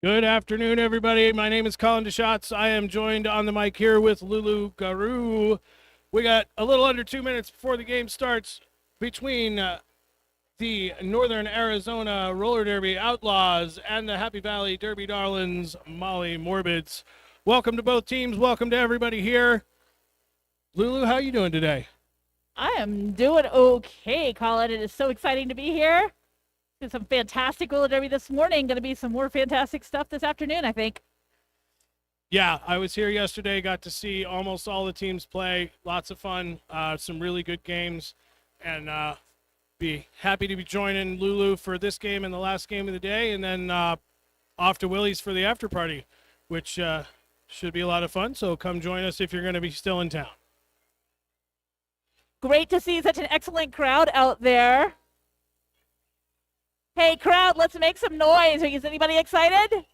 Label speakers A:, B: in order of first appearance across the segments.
A: Good afternoon, everybody. My name is Colin DeShots. I am joined on the mic here with Lulu Garou. We got a little under 2 minutes before the game starts between the Northern Arizona Roller Derby Outlaws and the Happy Valley Derby Darlins Molly Morbids. Welcome to both teams. Welcome to everybody here. Lulu, how are you doing today?
B: I am doing okay, Colin. It is so exciting to be here. Did some fantastic roller derby this morning. Going to be some more fantastic stuff this afternoon, I think.
A: Yeah, I was here yesterday. Got to see almost all the teams play. Lots of fun. Some really good games. And be happy to be joining Lulu for this game and the last game of the day. And then off to Willie's for the after party, which should be a lot of fun. So come join us if you're going to be still in town.
B: Great to see such an excellent crowd out there. Hey, crowd, let's make some noise. Is anybody excited?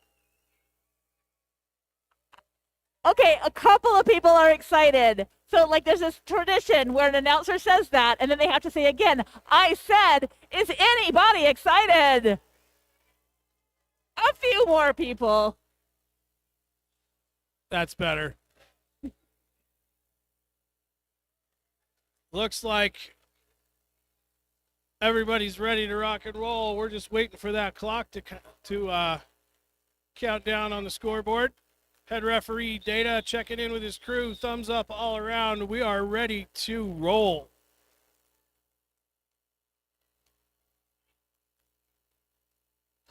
B: Okay, a couple of people are excited. So, there's this tradition where an announcer says that, and then they have to say again, I said, is anybody excited? A few more people.
A: That's better. Looks like everybody's ready to rock and roll. We're just waiting for that clock to count down on the scoreboard. Head referee Data checking in with his crew. Thumbs up all around. We are ready to roll.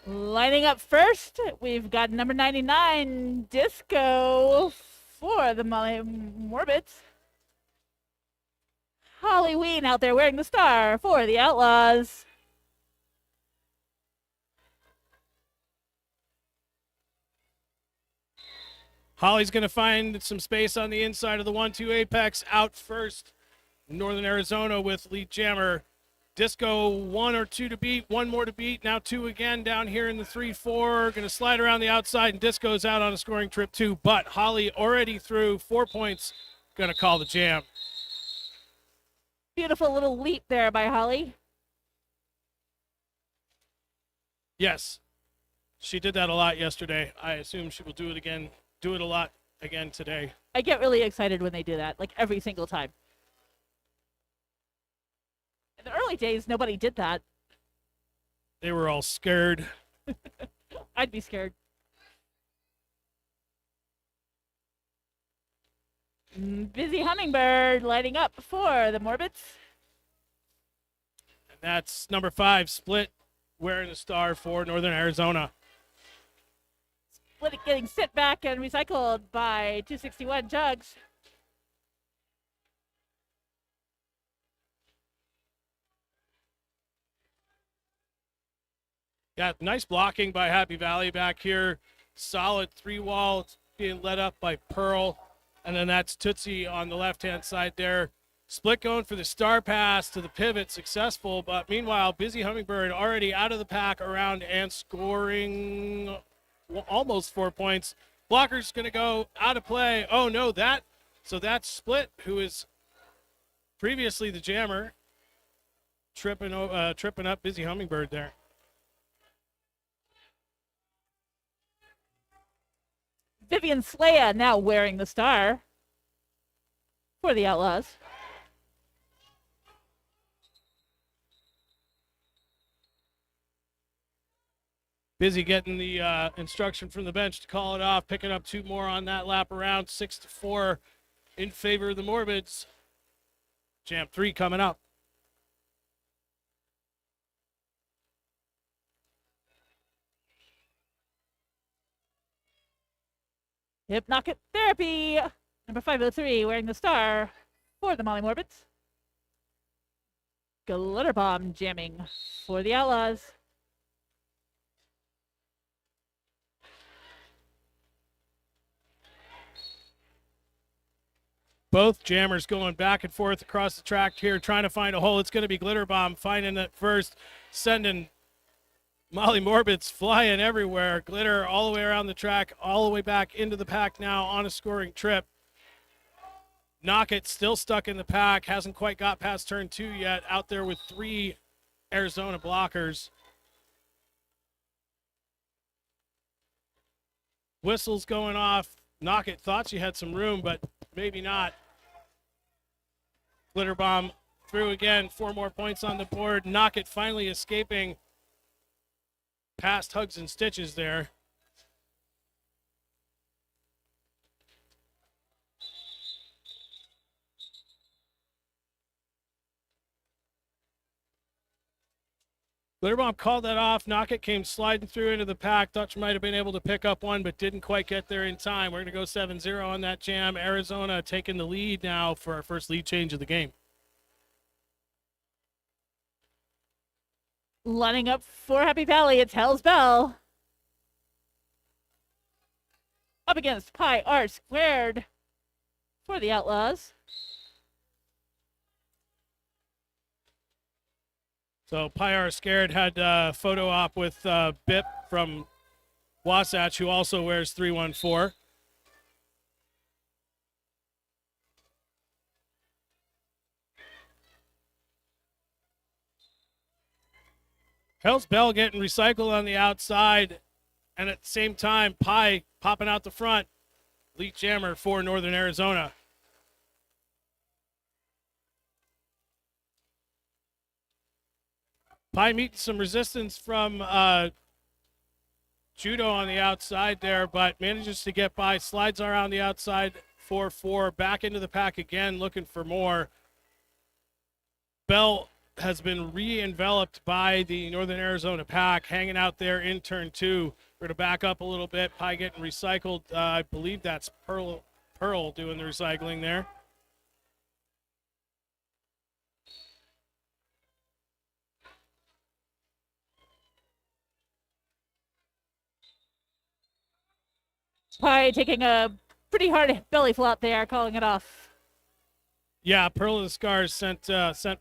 B: Lining up first, we've got number 99, Disco, for the Molly Morbids. Halloween out there wearing the star for the Outlaws.
A: Holly's going to find some space on the inside of the 1-2 apex. Out first, Northern Arizona with lead jammer. Disco 1 or 2 to beat, 1 more to beat, now 2 again down here in the 3-4. Going to slide around the outside, and Disco's out on a scoring trip too. But Holly already through 4 points, going to call the jam.
B: Beautiful little leap there by Holly.
A: Yes, she did that a lot yesterday. I assume she will do it again, do it a lot again today.
B: I get really excited when they do that, every single time. In the early days, nobody did that.
A: They were all scared.
B: I'd be scared. Busy Hummingbird lighting up for the Morbids.
A: And that's number 5, Split, wearing the star for Northern Arizona.
B: Split getting sent back and recycled by 261 Jugs.
A: Yeah, nice blocking by Happy Valley back here. Solid 3-wall being led up by Pearl. And then that's Tootsie on the left-hand side there. Split going for the star pass to the pivot, successful. But meanwhile, Busy Hummingbird already out of the pack around and scoring almost 4 points. Blocker's going to go out of play. Oh, no, so that's Split, who is previously the jammer, tripping up Busy Hummingbird there.
B: Vivian Slaya now wearing the star for the Outlaws.
A: Busy getting the instruction from the bench to call it off, picking up 2 more on that lap around, 6-4 in favor of the Morbids. Jam 3 coming up.
B: Hypnotic Therapy, number 503, wearing the star for the Molly Morbids. Glitter Bomb jamming for the Outlaws.
A: Both jammers going back and forth across the track here, trying to find a hole. It's going to be Glitter Bomb finding it first, sending Molly Morbids flying everywhere. Glitter all the way around the track, all the way back into the pack now on a scoring trip. Knock It still stuck in the pack, hasn't quite got past turn 2 yet, out there with 3 Arizona blockers. whistles going off. Knockett thought she had some room, but maybe not. Glitter bomb through again. 4 more points on the board. Knockett finally escaping past Hugs and Stitches there. Glitterbomb called that off. Knockett came sliding through into the pack. Thought she might have been able to pick up one, but didn't quite get there in time. We're going to go 7-0 on that jam. Arizona taking the lead now for our first lead change of the game.
B: Lining up for Happy Valley, it's Hell's Bell. Up against Pi R Squared for the Outlaws.
A: So Pyar Scared had a photo op with Bip from Wasatch, who also wears 314. Hell's Bell getting recycled on the outside, and at the same time, Pi popping out the front. Elite Jammer for Northern Arizona. Pi meeting some resistance from Judo on the outside there, but manages to get by. Slides around the outside 4-4. Back into the pack again, looking for more. Bell has been re-enveloped by the Northern Arizona pack, hanging out there in turn 2. We're going to back up a little bit. Pi getting recycled. I believe that's Pearl doing the recycling there.
B: Pi taking a pretty hard belly flop there, calling it off.
A: Yeah, Pearl of the Scars sent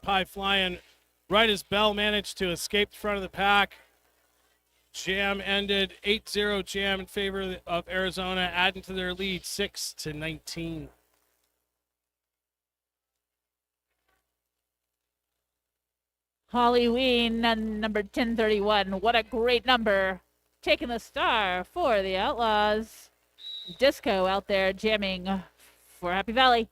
A: Pi flying right as Bell managed to escape the front of the pack. Jam ended 8-0 jam in favor of Arizona, adding to their lead 6-19.
B: Holly Ween, number 1031. What a great number. Taking the star for the Outlaws. Disco out there jamming for Happy Valley.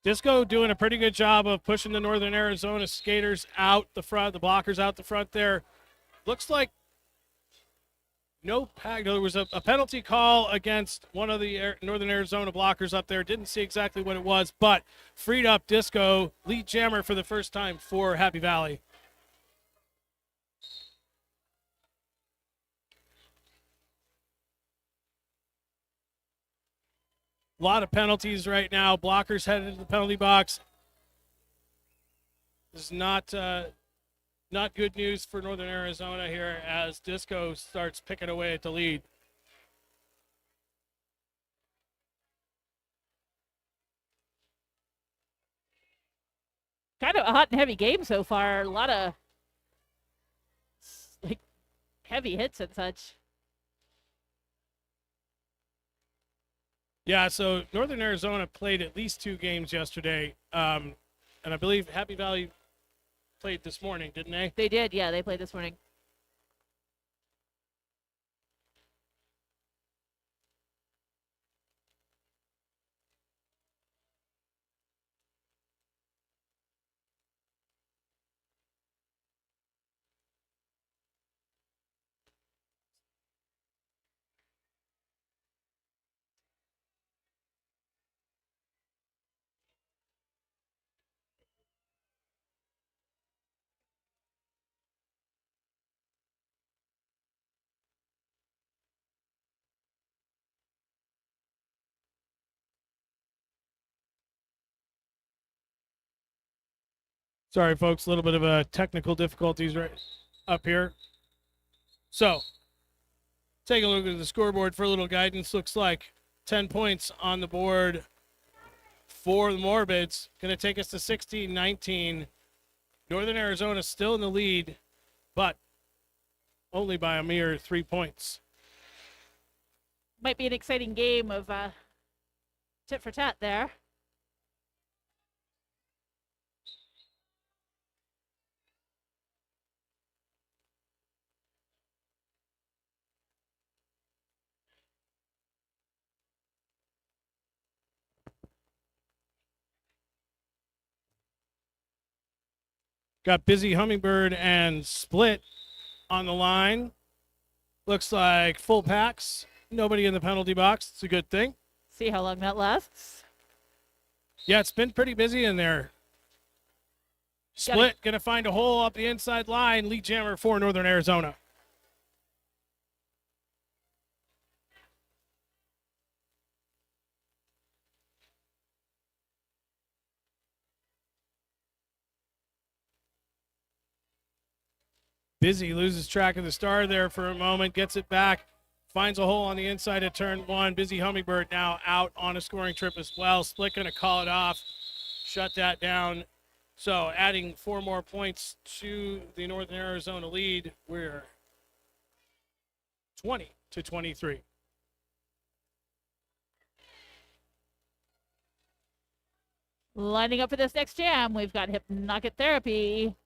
A: Disco doing a pretty good job of pushing the Northern Arizona skaters out the front, the blockers out the front there. Looks like no pack. There was a penalty call against one of the Northern Arizona blockers up there. Didn't see exactly what it was, but freed up Disco, lead jammer for the first time for Happy Valley. A lot of penalties right now. Blockers headed into the penalty box. This is not good news for Northern Arizona here as Disco starts picking away at the lead.
B: Kind of a hot and heavy game so far. A lot of heavy hits and such.
A: Yeah, so Northern Arizona played at least 2 games yesterday, and I believe Happy Valley played this morning, didn't they?
B: They did, yeah, they played this morning.
A: Sorry, folks, a little bit of a technical difficulties right up here. So, take a look at the scoreboard for a little guidance. Looks like 10 points on the board for the Morbids. Going to take us to 16-19. Northern Arizona still in the lead, but only by a mere 3 points.
B: Might be an exciting game of tit for tat there.
A: Got Busy Hummingbird and Split on the line. Looks like full packs. Nobody in the penalty box. It's a good thing.
B: See how long that lasts.
A: Yeah, it's been pretty busy in there. Split going to find a hole up the inside line. Lead jammer for Northern Arizona. Busy loses track of the star there for a moment, gets it back, finds a hole on the inside of turn one. Busy Hummingbird now out on a scoring trip as well. Split going to call it off, shut that down. So adding 4 more points to the Northern Arizona lead, we're 20-23.
B: Lining up for this next jam, we've got Hypnotic Therapy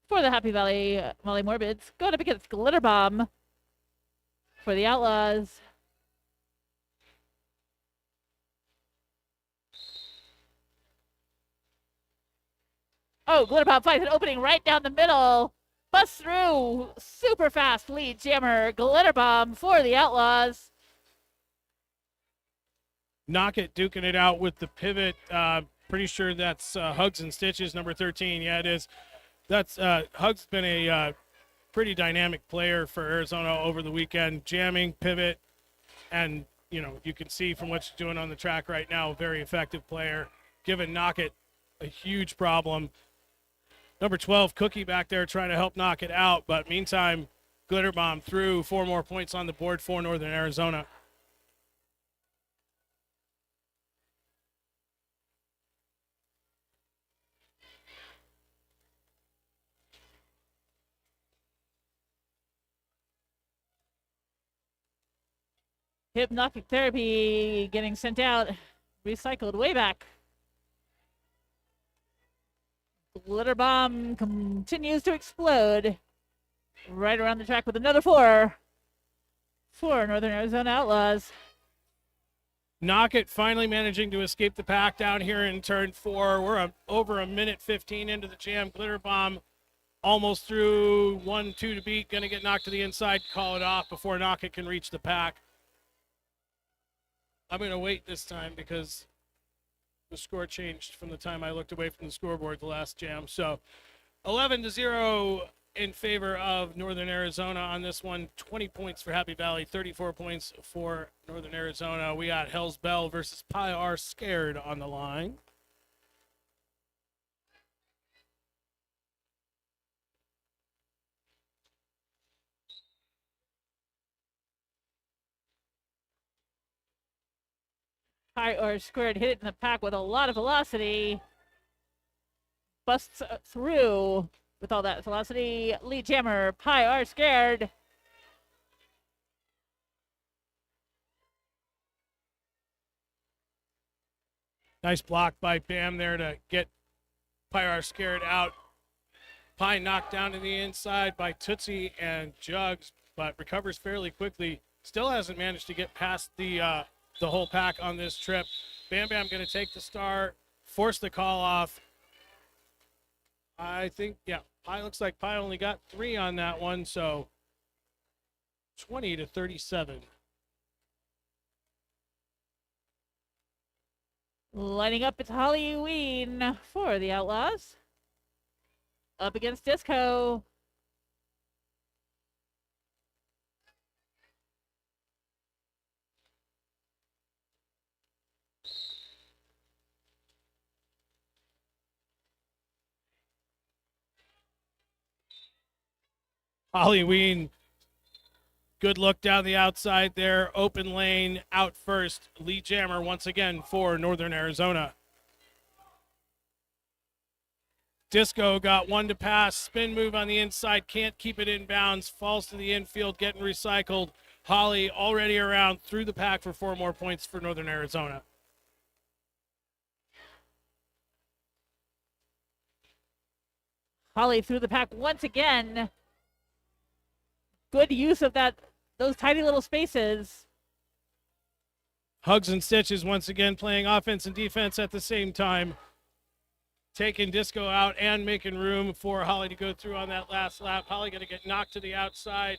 B: for the Happy Valley Molly Morbids. Going up against Glitter Bomb for the Outlaws. Oh, Glitter Bomb finds an opening right down the middle. Busts through. Super fast lead jammer. Glitter Bomb for the Outlaws.
A: Knock It duking it out with the pivot. Pretty sure that's Hugs and Stitches, number 13. Yeah, it is. That's Hugs been a pretty dynamic player for Arizona over the weekend, jamming, pivot, and you can see from what she's doing on the track right now, very effective player, giving Knock It a huge problem. Number 12, Cookie back there trying to help knock it out, but meantime, Glitter Bomb through 4 more points on the board for Northern Arizona.
B: Hypnotic Therapy getting sent out. Recycled way back. Glitter Bomb continues to explode. Right around the track with another 4 for Northern Arizona Outlaws.
A: Knock It finally managing to escape the pack down here in turn 4. We're over a minute 15 into the jam. Glitter Bomb almost through 1-2 to beat. Going to get knocked to the inside, call it off before Knock It can reach the pack. I'm going to wait this time because the score changed from the time I looked away from the scoreboard the last jam. So 11-0 in favor of Northern Arizona on this one. 20 points for Happy Valley, 34 points for Northern Arizona. We got Hell's Bell versus Pie Are Scared on the line.
B: Pie Are Scared hit it in the pack with a lot of velocity. Busts through with all that velocity. Lead jammer, Pie Are Scared.
A: Nice block by Bam there to get Pie Are Scared out. Pie knocked down to the inside by Tootsie and Jugs, but recovers fairly quickly. Still hasn't managed to get past the whole pack on this trip. Bam Bam going to take the star, force the call off. I think, yeah, Pie looks like Pie only got 3 on that one, so 20-37.
B: Lining up, it's Halloween for the Outlaws. Up against Disco.
A: Halloween, good look down the outside there. Open lane, out first. Lead jammer once again for Northern Arizona. Disco got 1 to pass. Spin move on the inside. Can't keep it in bounds. Falls to the infield, getting recycled. Holly already around through the pack for 4 more points for Northern Arizona.
B: Holly through the pack once again. Good use of those tiny little spaces.
A: Hugs and Stitches once again playing offense and defense at the same time. taking Disco out and making room for Holly to go through on that last lap. Holly going to get knocked to the outside.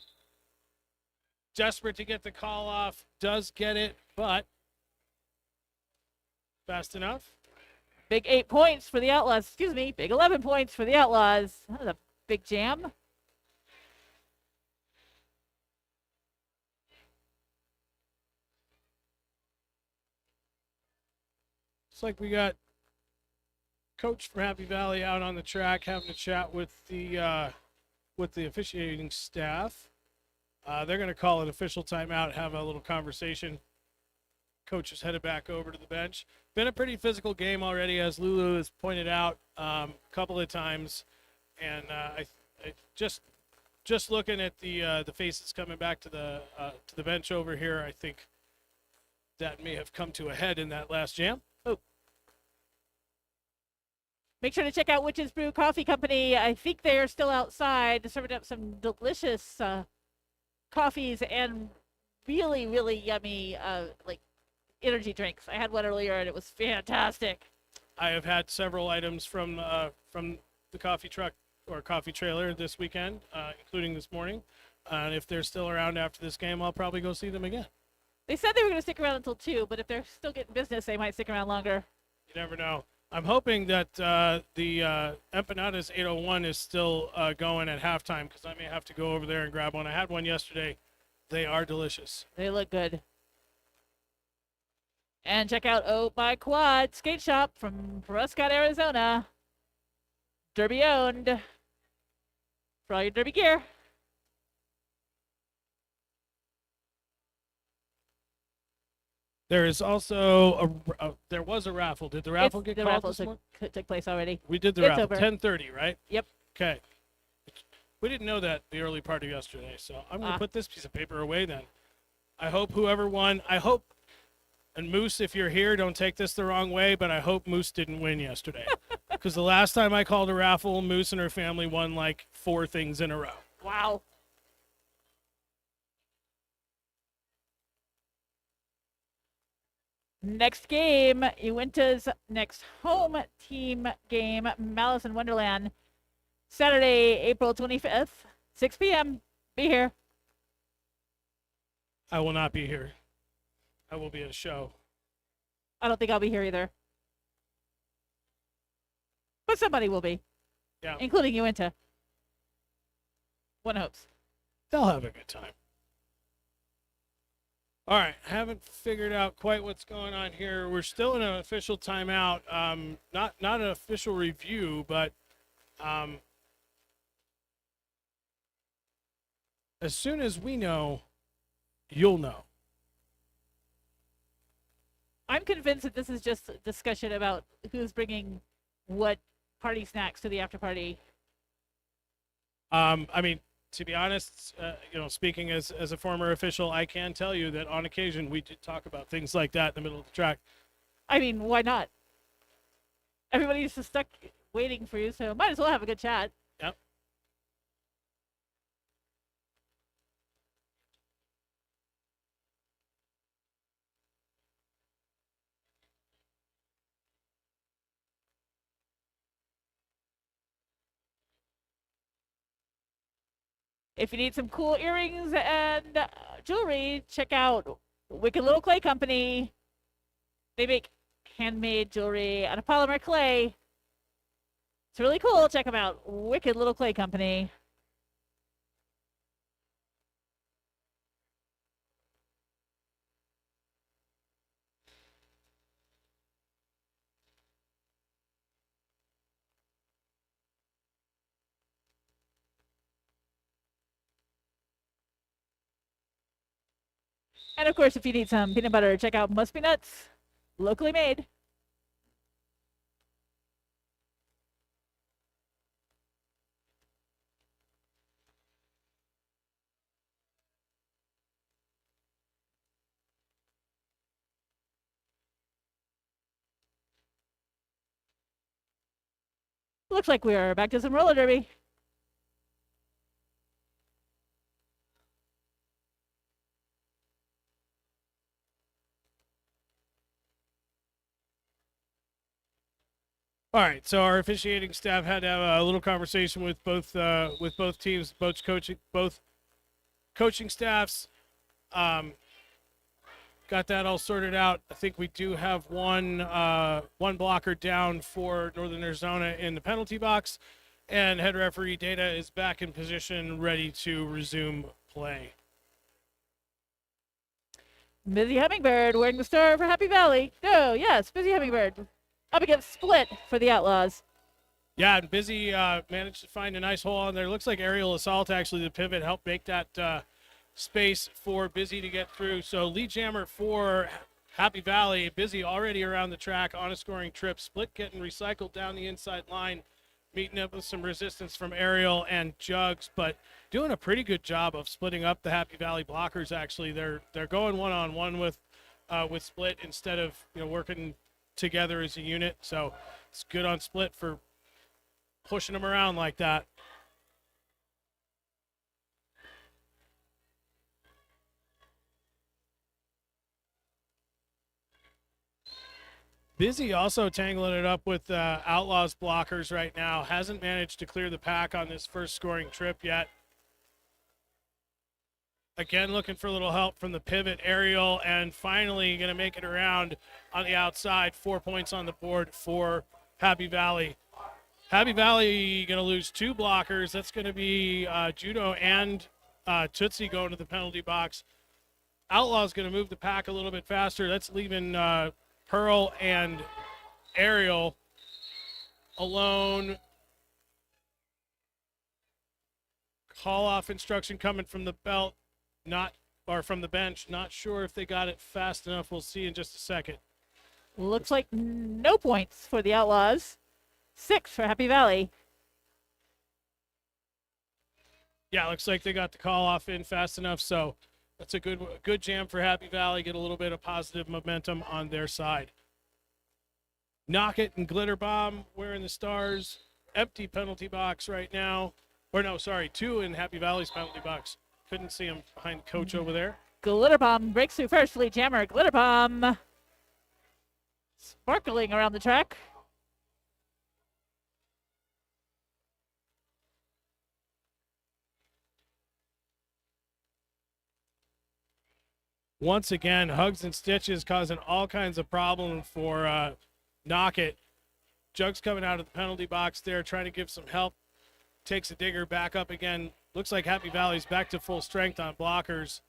A: Desperate to get the call off. Does get it, but fast enough.
B: Big 8 points for the Outlaws. Excuse me, big 11 points for the Outlaws. That was a big jam.
A: Looks like we got Coach from Happy Valley out on the track having a chat with the officiating staff. They're going to call an official timeout, have a little conversation. Coach is headed back over to the bench. Been a pretty physical game already, as Lulu has pointed out a couple of times. And I just looking at the faces coming back to the bench over here, I think that may have come to a head in that last jam.
B: Oh. Make sure to check out Witch's Brew Coffee Company. I think they are still outside serving up some delicious coffees and really, really yummy like energy drinks. I had one earlier and it was fantastic.
A: I have had several items from the coffee truck or coffee trailer this weekend, including this morning. And if they're still around after this game, I'll probably go see them again.
B: They said they were going to stick around until 2, but if they're still getting business, they might stick around longer.
A: You never know. I'm hoping that the Empanadas 801 is still going at halftime, because I may have to go over there and grab one. I had one yesterday. They are delicious.
B: They look good. And check out Oh My Quad Skate Shop from Prescott, Arizona. Derby owned. For all your derby gear.
A: There is also there was a raffle. Did the raffle get
B: the
A: called
B: raffle
A: this morning?
B: took place already.
A: We did the
B: It's
A: raffle.
B: over.
A: 10:30, right?
B: Yep.
A: Okay. We didn't know that the early part of yesterday, so I'm going to put this piece of paper away then. I hope whoever won, and Moose, if you're here, don't take this the wrong way, but I hope Moose didn't win yesterday. Because the last time I called a raffle, Moose and her family won like 4 things in a row.
B: Wow. Next game, Uinta's next home team game, Malice in Wonderland. Saturday, April 25th, 6 p.m. Be here.
A: I will not be here. I will be at a show.
B: I don't think I'll be here either. But somebody will be.
A: Yeah.
B: Including Uinta. One hopes.
A: They'll have a good time. All right, haven't figured out quite what's going on here. We're still in an official timeout. Not an official review, but as soon as we know, you'll know.
B: I'm convinced that this is just a discussion about who's bringing what party snacks to the after party.
A: I mean, to be honest, speaking as a former official, I can tell you that on occasion we did talk about things like that in the middle of the track.
B: I mean, why not? Everybody's just stuck waiting for you, so might as well have a good chat.
A: Yep.
B: If you need some cool earrings and jewelry, check out Wicked Little Clay Company. They make handmade jewelry out of polymer clay. It's really cool. Check them out. Wicked Little Clay Company. And of course, if you need some peanut butter, check out Must Be Nuts, locally made. Looks like we are back to some roller derby.
A: All right, so our officiating staff had to have a little conversation with both teams, both coaching staffs. Um, got that all sorted out. I think we do have one blocker down for Northern Arizona in the penalty box, and head referee Data is back in position, ready to resume play.
B: Busy Hummingbird wearing the star for Happy Valley. Go, yes, Busy Hummingbird. Up against Split for the Outlaws.
A: Yeah, and Busy managed to find a nice hole on there. Looks like aerial assault, actually, the pivot helped make that space for Busy to get through. So lead jammer for Happy Valley. Busy already around the track on a scoring trip. Split getting recycled down the inside line, meeting up with some resistance from Aerial and Jugs, but doing a pretty good job of splitting up the Happy Valley blockers. Actually, they're going one-on-one with Split instead of working together as a unit. So it's good on Split for pushing them around like that. Busy also tangling it up with Outlaws blockers right now. Hasn't managed to clear the pack on this first scoring trip yet. Again, looking for a little help from the pivot Aerial, and finally going to make it around on the outside. 4 points on the board for Happy Valley. Happy Valley going to lose 2 blockers. That's going to be Judo and Tootsie going to the penalty box. Outlaws going to move the pack a little bit faster. That's leaving Pearl and Aerial alone. Call off instruction coming from the belt, from the bench. Not sure if they got it fast enough. We'll see in just a second.
B: Looks like no points for the Outlaws. 6 for Happy Valley.
A: Yeah, looks like they got the call off in fast enough. So that's a good jam for Happy Valley. Get a little bit of positive momentum on their side. Knock It and Glitter Bomb wearing the stars. Empty penalty box right now. Or no, sorry, 2 in Happy Valley's penalty box. Couldn't see him behind coach over there.
B: Glitter Bomb breaks through first. Lead jammer Glitter Bomb sparkling around the track.
A: Once again, hugs and stitches causing all kinds of problems for Knock It. Jugs coming out of the penalty box there, trying to give some help. Takes a digger back up again. Looks like Happy Valley's back to full strength on blockers.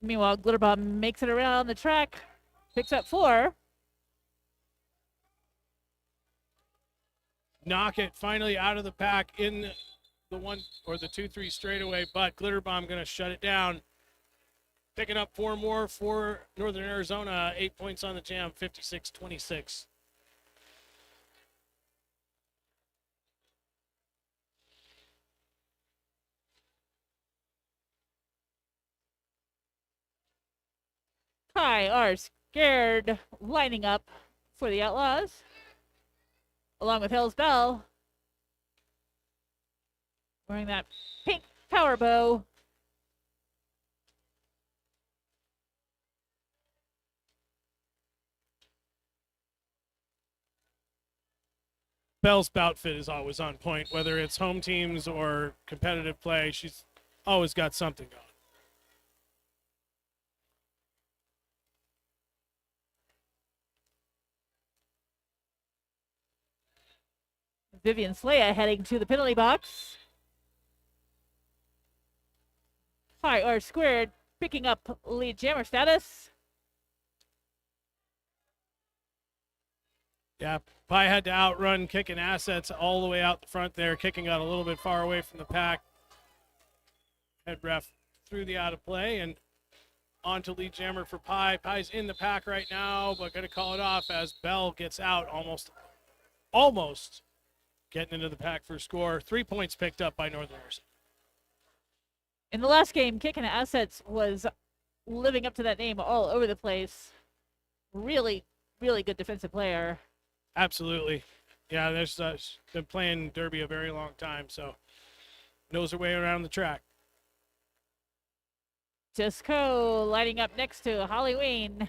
B: Meanwhile, Glitter Bomb makes it around the track, picks up 4.
A: Knock It finally out of the pack in the 1 or the 2-3 straightaway, but Glitter Bomb going to shut it down. Picking up 4 more for Northern Arizona. 8 points on the jam, 56-26.
B: Hi, are scared lining up for the Outlaws, along with Hill's Bell, wearing that pink power bow.
A: Bell's bout fit is always on point, whether it's home teams or competitive play. She's always got something going.
B: Vivian Slaya heading to the penalty box. Hi, R squared picking up lead jammer status.
A: Yeah, Pi had to outrun kicking assets all the way out the front there, kicking out a little bit far away from the pack. Head ref threw the out of play and on to lead jammer for Pi. Pi's in the pack right now, but going to call it off as Bell gets out almost getting into the pack for a score. 3 points picked up by Northerners.
B: In the last game, Kicking Assets was living up to that name all over the place. Really, really good defensive player.
A: Absolutely. Yeah, there's been playing Derby a very long time, so knows her way around the track.
B: Cisco lighting up next to Halloween.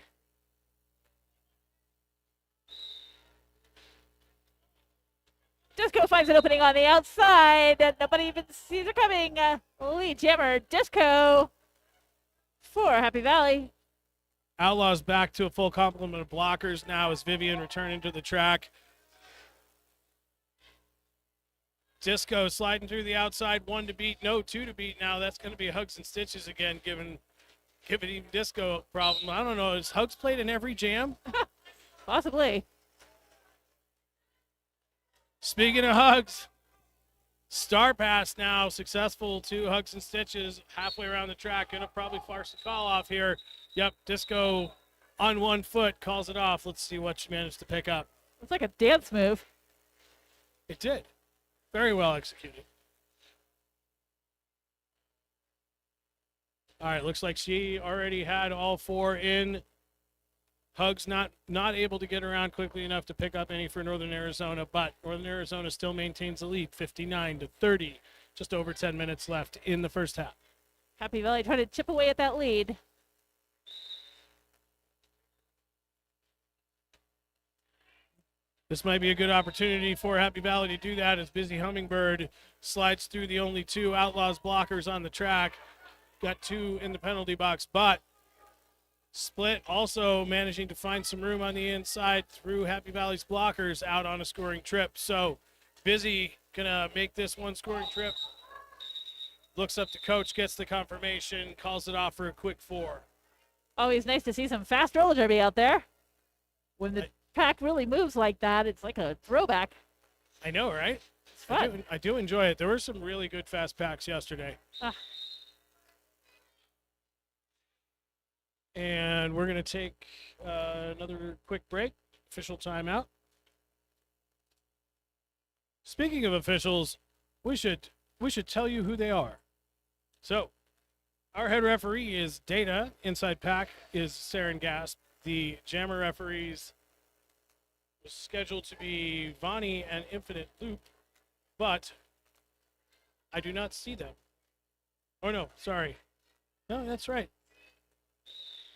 B: Disco finds an opening on the outside. Nobody even sees it coming. Lead jammer, Disco for Happy Valley.
A: Outlaws back to a full complement of blockers now as Vivian returning to the track. Disco sliding through the outside, 1 to beat, no 2 to beat now. That's going to be Hugs and Stitches again, giving even Disco a problem. I don't know, is Hugs played in every jam?
B: Possibly.
A: Speaking of Hugs, Star Pass now successful to Hugs and Stitches halfway around the track. Gonna probably force the call off here. Yep, Disco on 1 foot calls it off. Let's see what she managed to pick up.
B: It's like a dance move.
A: It did. Very well executed. All right, looks like she already had all 4 in. Hugs not able to get around quickly enough to pick up any for Northern Arizona, but Northern Arizona still maintains the lead, 59-30. Just over 10 minutes left in the first half.
B: Happy Valley trying to chip away at that lead.
A: This might be a good opportunity for Happy Valley to do that as Busy Hummingbird slides through the only 2 Outlaws blockers on the track. Got 2 in the penalty box, but Split also managing to find some room on the inside through Happy Valley's blockers out on a scoring trip. So Busy gonna make this 1 scoring trip. Looks up to coach, gets the confirmation, calls it off for a quick 4.
B: Always nice to see some fast roller derby out there. When the pack really moves like that, it's like a throwback.
A: I know, right?
B: It's fun.
A: I do enjoy it. There were some really good fast packs yesterday. And we're going to take another quick break. Official timeout. Speaking of officials, we should tell you who they are. So, our head referee is Data. Inside pack is Saren Gasp. The jammer referees was scheduled to be Vani and Infinite Loop, but I do not see them. Oh no, sorry. No, that's right.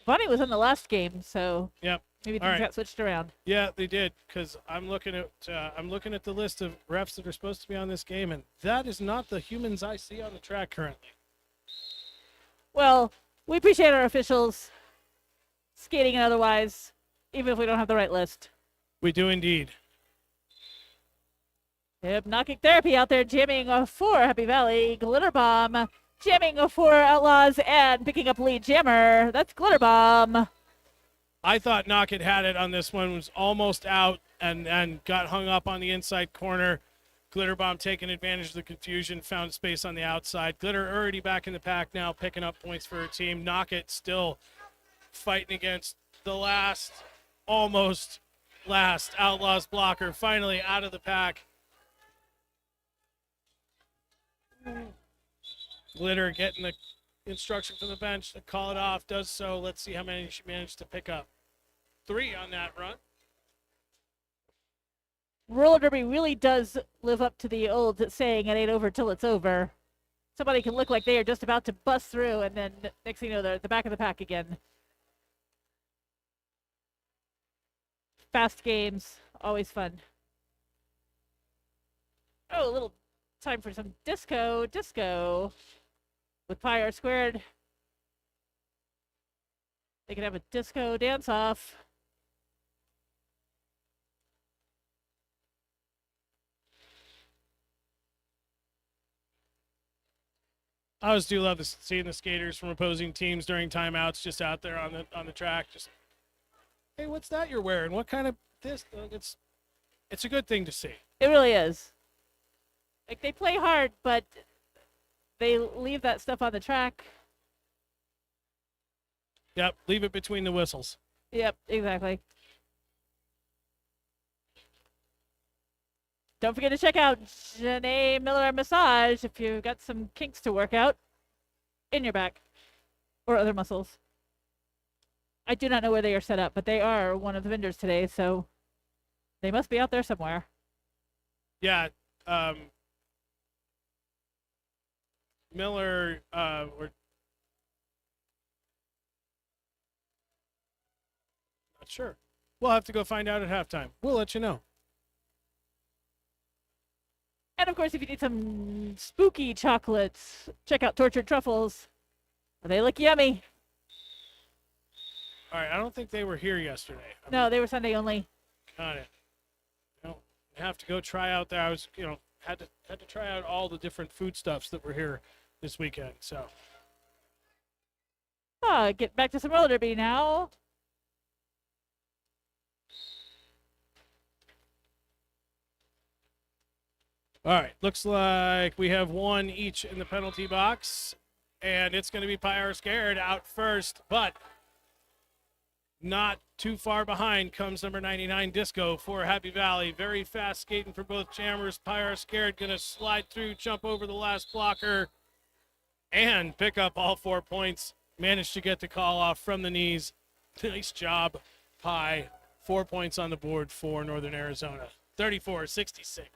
B: Bonnie was in the last game, so
A: Yep.
B: maybe things got switched around.
A: Yeah, they did, because I'm looking at the list of refs that are supposed to be on this game, and that is not the humans I see on the track currently.
B: Well, we appreciate our officials, skating and otherwise, even if we don't have the right list.
A: We do indeed.
B: Hypnotic Therapy out there jamming for Happy Valley. Glitter Bomb jamming for Outlaws and picking up lead jammer. That's Glitter Bomb.
A: I thought Knockett had it on this one, was almost out and got hung up on the inside corner. Glitter Bomb taking advantage of the confusion, found space on the outside. Glitter already back in the pack now, picking up points for her team. Knockett still fighting against the almost last Outlaws blocker, finally out of the pack. Glitter getting the instruction from the bench to call it off, does so. Let's see how many she managed to pick up. 3 on that run.
B: Roller derby really does live up to the old saying, it ain't over till it's over. Somebody can look like they are just about to bust through, and then next thing you know, they're at the back of the pack again. Fast games, always fun. Oh, a little time for some disco. With Pi R squared, they can have a disco dance-off.
A: I always do love seeing the skaters from opposing teams during timeouts just out there on the track. Just, hey, what's that you're wearing? What kind of this? It's a good thing to see.
B: It really is. Like, they play hard, but they leave that stuff on the track.
A: Yep, leave it between the whistles.
B: Yep, exactly. Don't forget to check out Janae Miller Massage if you've got some kinks to work out in your back or other muscles. I do not know where they are set up, but they are one of the vendors today, so they must be out there somewhere.
A: Yeah, Miller, or not sure. We'll have to go find out at halftime. We'll let you know.
B: And of course, if you need some spooky chocolates, check out Tortured Truffles. They look yummy.
A: All right, I don't think they were here yesterday.
B: No, they were Sunday only.
A: Got it. Have to go try out there. I was, had to try out all the different foodstuffs that were here this weekend. So.
B: Get back to some roller derby now.
A: All right, looks like we have one each in the penalty box, and it's going to be Pyre Scared out first, but not too far behind comes number 99 Disco for Happy Valley. Very fast skating for both jammers. Pyre Scared going to slide through, jump over the last blocker, and pick up all 4 points. Managed to get the call off from the knees. Nice job, Pie. 4 points on the board for Northern Arizona. 34-66.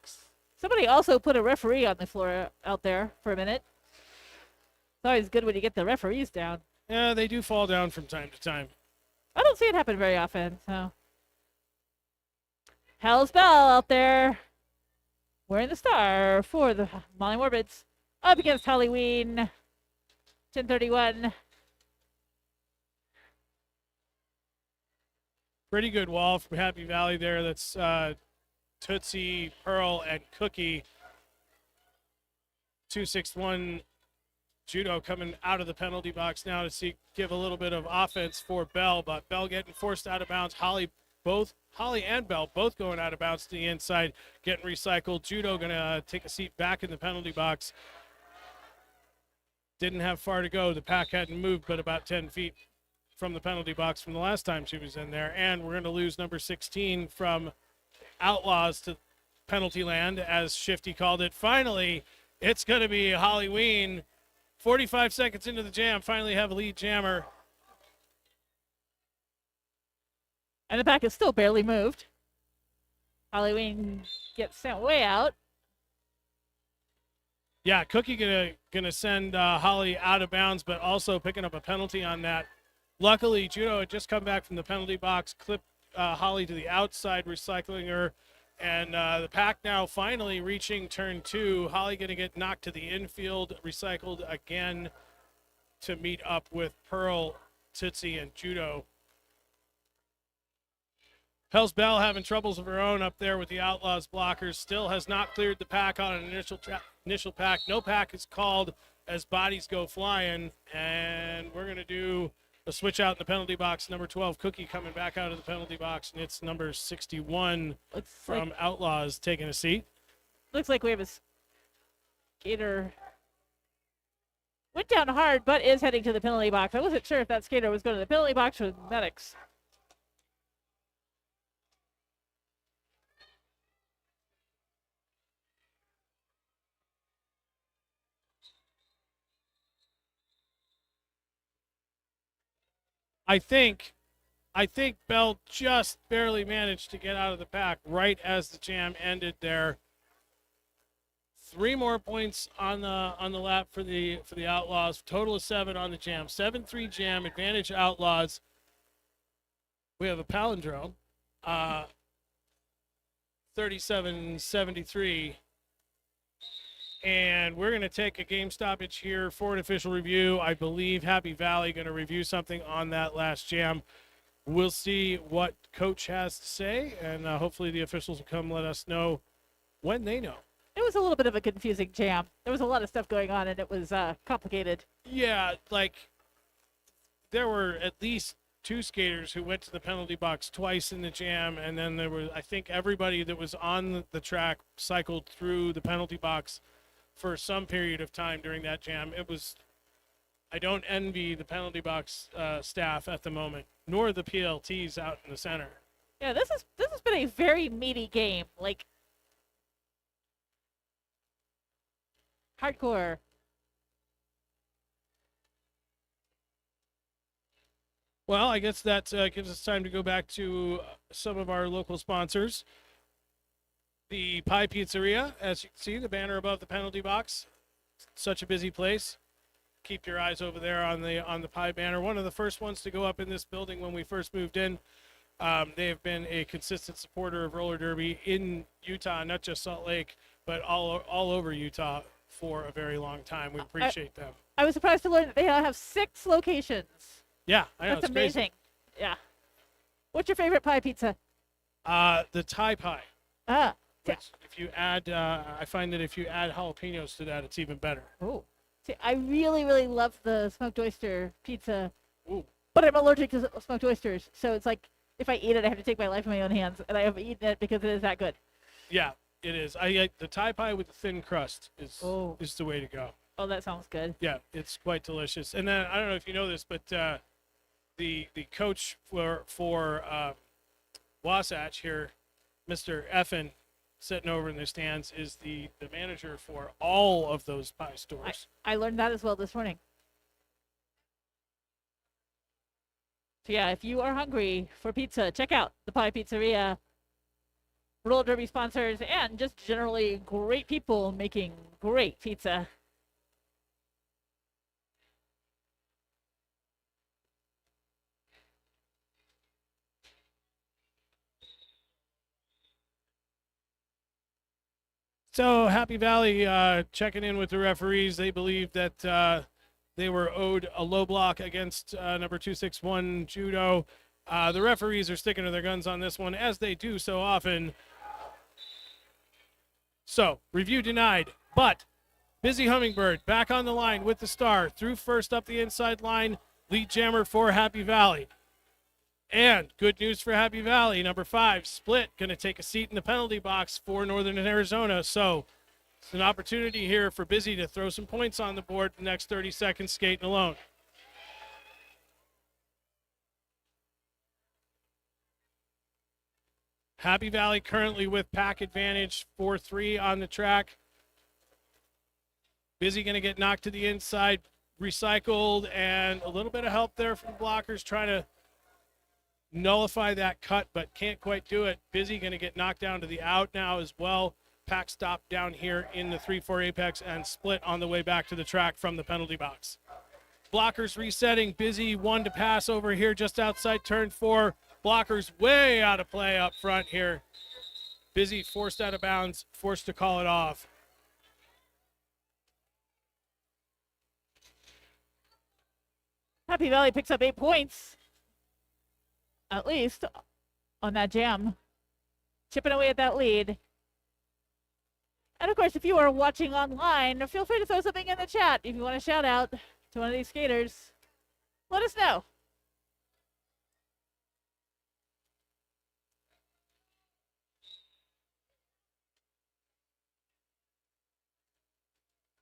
B: Somebody also put a referee on the floor out there for a minute. It's always good when you get the referees down.
A: Yeah, they do fall down from time to time.
B: I don't see it happen very often, so. Hell's Bell out there wearing the star for the Molly Morbids. Up against Halloween. 1031.
A: Pretty good wall from Happy Valley there. That's Tootsie, Pearl, and Cookie. 2-6-1 Judo coming out of the penalty box now to give a little bit of offense for Bell, but Bell getting forced out of bounds. Holly and Bell both going out of bounds to the inside, getting recycled. Judo gonna take a seat back in the penalty box. Didn't have far to go. The pack hadn't moved but about 10 feet from the penalty box from the last time she was in there, and we're going to lose number 16 from Outlaws to penalty land, as Shifty called it. Finally, it's going to be Halloween. 45 seconds into the jam, finally have a lead jammer.
B: And the pack is still barely moved. Halloween gets sent way out.
A: Yeah, Cookie gonna send Holly out of bounds, but also picking up a penalty on that. Luckily, Judo had just come back from the penalty box, clipped Holly to the outside, recycling her. And the pack now finally reaching turn 2. Holly going to get knocked to the infield, recycled again to meet up with Pearl, Tootsie, and Judo. Hell's Bell having troubles of her own up there with the Outlaws blockers. Still has not cleared the pack on an initial pack. No pack is called as bodies go flying. And we're going to do a switch out in the penalty box. Number 12, Cookie, coming back out of the penalty box, and it's number 61 from Outlaws taking a seat.
B: Looks like we have a skater. Went down hard, but is heading to the penalty box. I wasn't sure if that skater was going to the penalty box or the medics.
A: I think Bell just barely managed to get out of the pack right as the jam ended there. 3 more points on the lap for the Outlaws. Total of 7 on the jam. 7-3 jam, advantage Outlaws. We have a palindrome. 37-73. And we're going to take a game stoppage here for an official review. I believe Happy Valley going to review something on that last jam. We'll see what Coach has to say, and hopefully the officials will come let us know when they know.
B: It was a little bit of a confusing jam. There was a lot of stuff going on, and it was complicated.
A: Yeah, there were at least 2 skaters who went to the penalty box twice in the jam, and then there was, I think, everybody that was on the track cycled through the penalty box for some period of time during that jam. I don't envy the penalty box staff at the moment, nor the PLTs out in the center.
B: Yeah, this has been a very meaty game, hardcore.
A: Well, I guess that gives us time to go back to some of our local sponsors. The Pie Pizzeria, as you can see, the banner above the penalty box. Such a busy place. Keep your eyes over there on the Pie banner. One of the first ones to go up in this building when we first moved in. They have been a consistent supporter of roller derby in Utah, not just Salt Lake, but all over Utah for a very long time. We appreciate them.
B: I was surprised to learn that they now have 6 locations.
A: Yeah, I know.
B: That's
A: It's
B: amazing.
A: crazy.
B: Yeah. What's your favorite pie pizza?
A: The Thai pie.
B: Ah.
A: Which, if you add, I find that if you add jalapenos to that, it's even better.
B: Oh. See, I really, really love the smoked oyster pizza,
A: Ooh.
B: but I'm allergic to smoked oysters. So it's like if I eat it, I have to take my life in my own hands, and I haven't eaten it because it is that good.
A: Yeah, it is. The Thai pie with the thin crust is the way to go.
B: Oh, that sounds good.
A: Yeah, it's quite delicious. And then I don't know if you know this, but the coach for Wasatch here, Mr. Effen, sitting over in the stands, is the manager for all of those pie stores.
B: I learned that as well this morning. So yeah, if you are hungry for pizza, check out the Pie Pizzeria. Roller Derby sponsors and just generally great people making great pizza.
A: So Happy Valley checking in with the referees. They believe that they were owed a low block against number 261 Judo. The referees are sticking to their guns on this one, as they do so often. So, review denied, but Busy Hummingbird back on the line with the star. Through first up the inside line, lead jammer for Happy Valley. And good news for Happy Valley, number 5, Split, going to take a seat in the penalty box for Northern Arizona. So it's an opportunity here for Busy to throw some points on the board the next 30 seconds skating alone. Happy Valley currently with pack advantage 4-3 on the track. Busy going to get knocked to the inside, recycled, and a little bit of help there from blockers trying to nullify that cut, but can't quite do it. Busy going to get knocked down to the out now as well. Pack stop down here in the 3-4 apex, and Split on the way back to the track from the penalty box. Blockers resetting. Busy one to pass over here just outside turn 4. Blockers way out of play up front here. Busy forced out of bounds, forced to call it off.
B: Happy Valley picks up 8 points, at least, on that jam. Chipping away at that lead. And of course, if you are watching online, feel free to throw something in the chat. If you want to shout out to one of these skaters, let us know.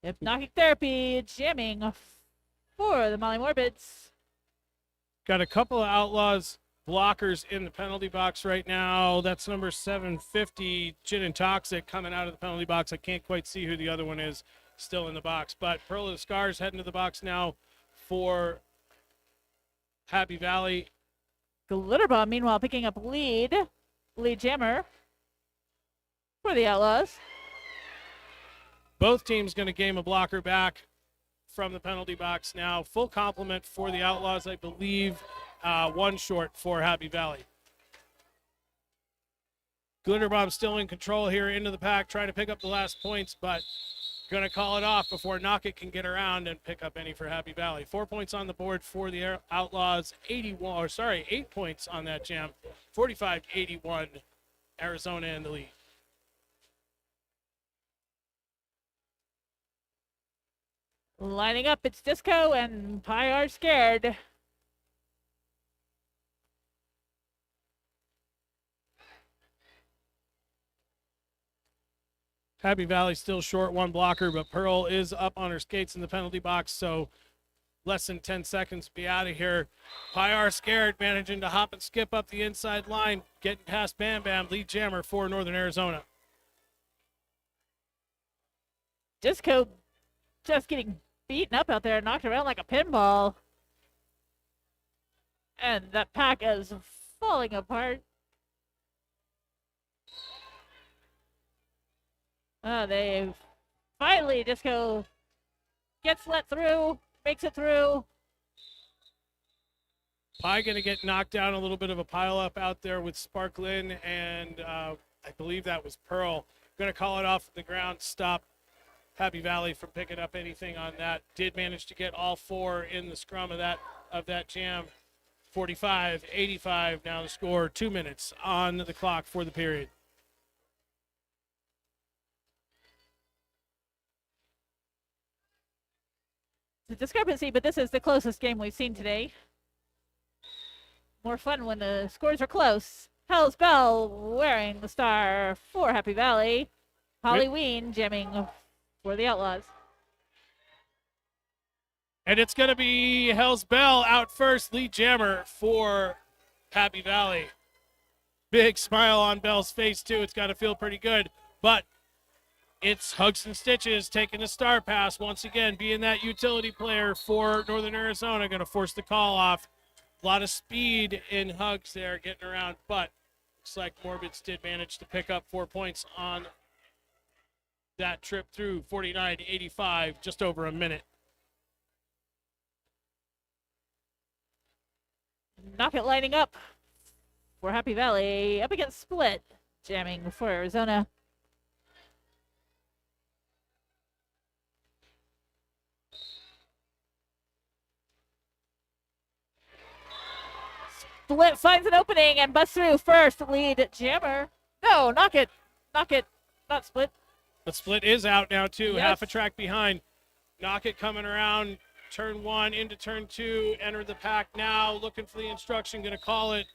B: Hypnotic Therapy jamming for the Molly Morbids.
A: Got a couple of Outlaws blockers in the penalty box right now. That's number 750, Gin and Toxic, coming out of the penalty box. I can't quite see who the other one is still in the box. But Pearl of the Scars heading to the box now for Happy Valley.
B: Glitterbomb, meanwhile, picking up lead jammer for the Outlaws.
A: Both teams going to game a blocker back from the penalty box now. Full complement for the Outlaws, I believe. One short for Happy Valley. Glitterbomb still in control here into the pack, trying to pick up the last points, but going to call it off before Knockett can get around and pick up any for Happy Valley. 4 points on the board for the Outlaws. 8 points on that jam. 45-81, Arizona in the lead.
B: Lining up, it's Disco and Pie are scared.
A: Happy Valley still short one blocker, but Pearl is up on her skates in the penalty box, so less than 10 seconds to be out of here. Pie are scared, managing to hop and skip up the inside line, getting past Bam Bam, lead jammer for Northern Arizona.
B: Disco just getting beaten up out there, knocked around like a pinball. And that pack is falling apart. They finally, Disco gets let through, makes it through.
A: Pie going to get knocked down, a little bit of a pile up out there with Sparklin, and I believe that was Pearl. Going to call it off the ground. Stop Happy Valley from picking up anything on that. Did manage to get all 4 in the scrum of that jam. 45-85 now the score. 2 minutes on the clock for the period.
B: The discrepancy, but this is the closest game we've seen today. More fun when the scores are close. Hell's Bell wearing the star for Happy Valley. Halloween jamming for the Outlaws.
A: And it's going to be Hell's Bell out first, lead jammer for Happy Valley. Big smile on Bell's face, too. It's got to feel pretty good. But it's Hugs and Stitches taking the star pass once again, being that utility player for Northern Arizona. Going to force the call off. A lot of speed in Hugs there getting around, but looks like Morbids did manage to pick up 4 points on that trip through. 49-85, just over a minute.
B: Knock it lining up for Happy Valley. Up against Split, jamming for Arizona. Split finds an opening and busts through first. Lead jammer. No, knock it. Knock it. Not Split.
A: But Split is out now, too.
B: Yes.
A: Half a track behind. Knock it coming around. Turn 1 into turn 2. Enter the pack now. Looking for the instruction. Going to call it.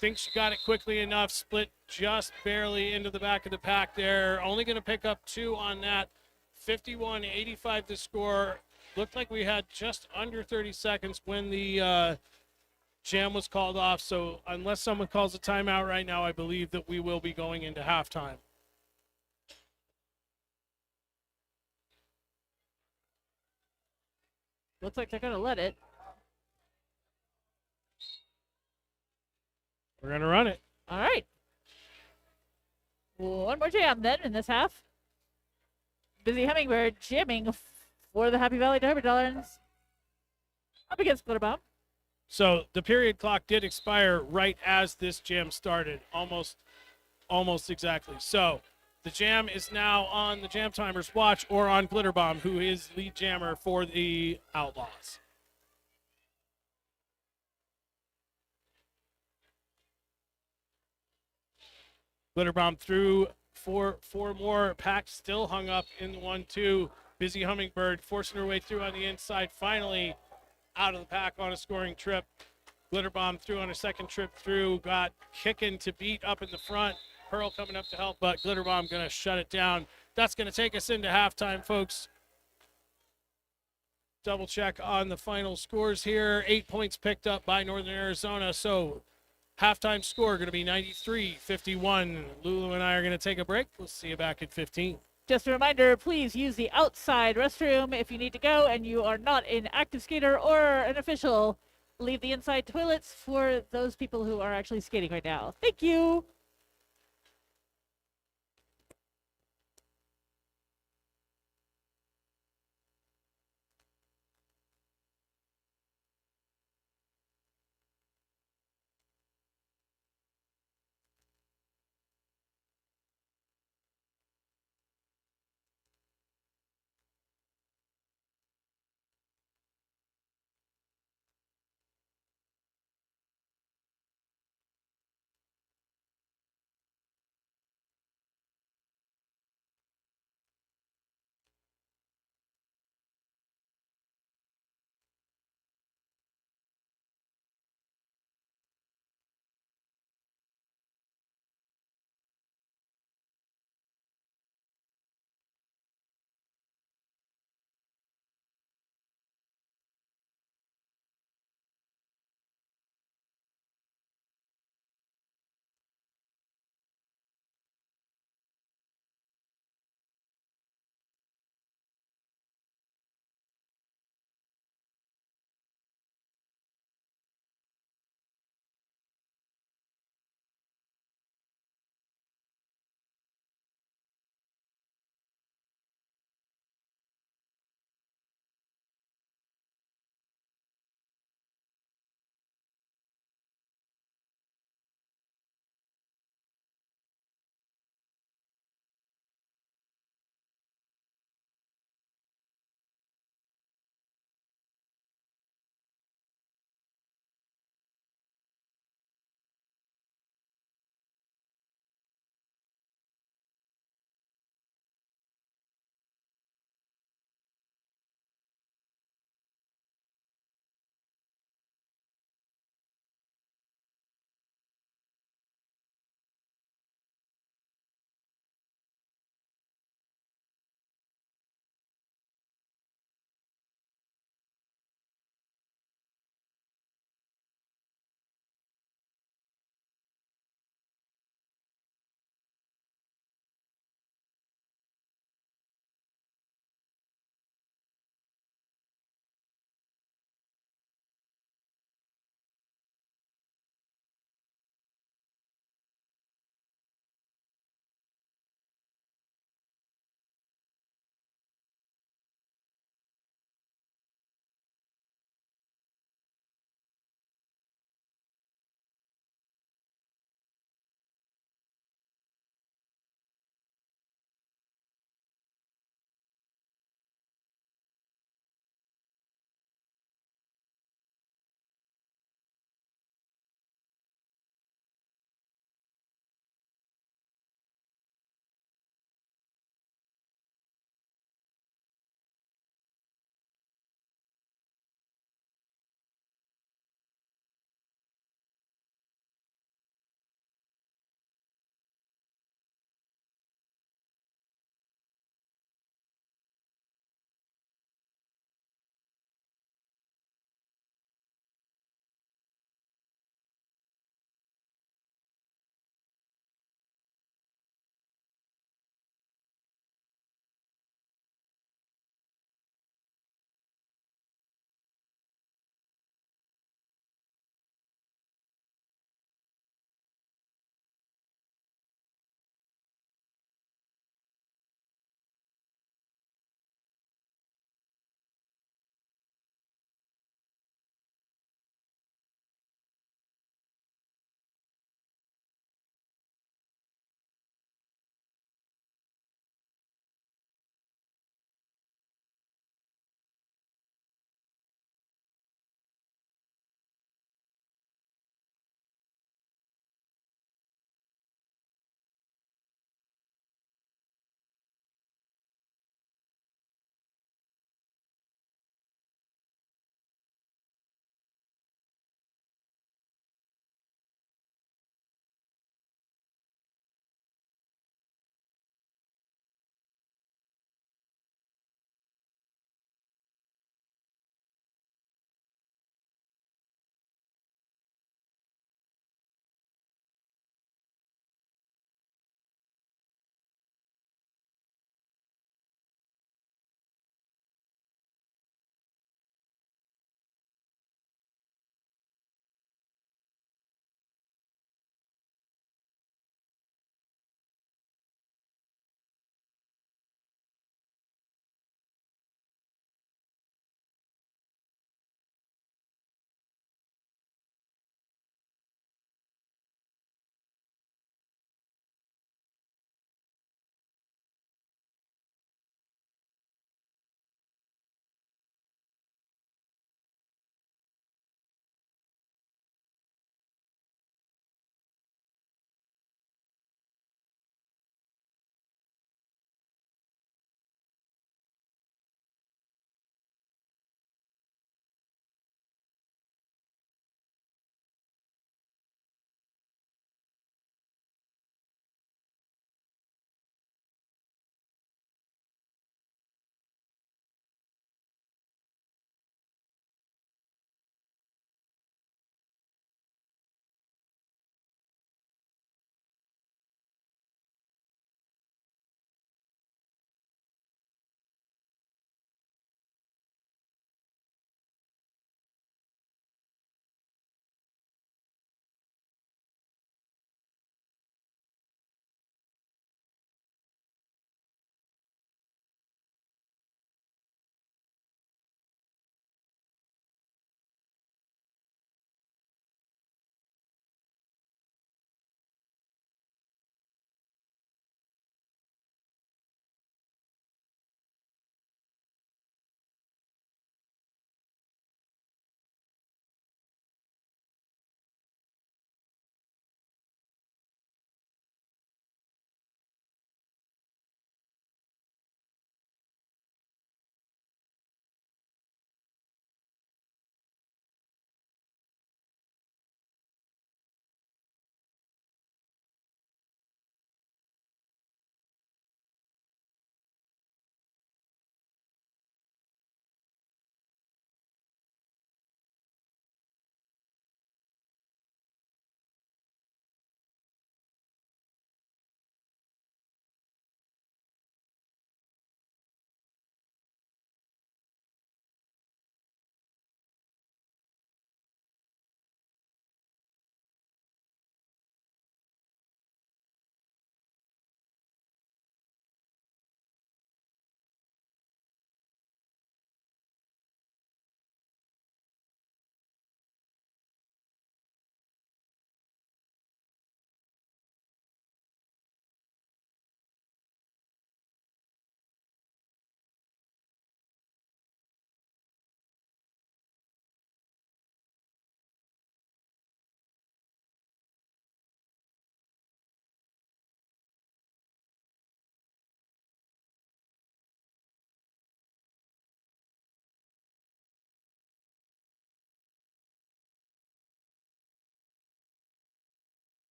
A: Thinks she got it quickly enough. Split just barely into the back of the pack there. Only going to pick up 2 on that. 51-85 the score. Looked like we had just under 30 seconds when the jam was called off. So unless someone calls a timeout right now, I believe that we will be going into halftime.
B: Looks like they're going to let it.
A: We're going to run it.
B: All right. One more jam then in this half. Busy Hummingbird jamming for the Happy Valley Derby Darlins. Up against Glitterbomb.
A: So the period clock did expire right as this jam started, almost exactly. So the jam is now on the Jam Timer's watch or on Glitterbomb, who is lead jammer for the Outlaws. Glitterbomb through four more. Pack still hung up in the 1-2. Busy Hummingbird forcing her way through on the inside. Finally out of the pack on a scoring trip. Glitterbomb through on a second trip through. Got kicking to beat up in the front. Pearl coming up to help, but Glitterbomb going to shut it down. That's going to take us into halftime, folks. Double check on the final scores here. 8 points picked up by Northern Arizona. So halftime score going to be 93-51. Lulu and I are going to take a break. We'll see you back at 15.
B: Just a reminder, please use the outside restroom if you need to go and you are not an active skater or an official. Leave the inside toilets for those people who are actually skating right now. Thank you.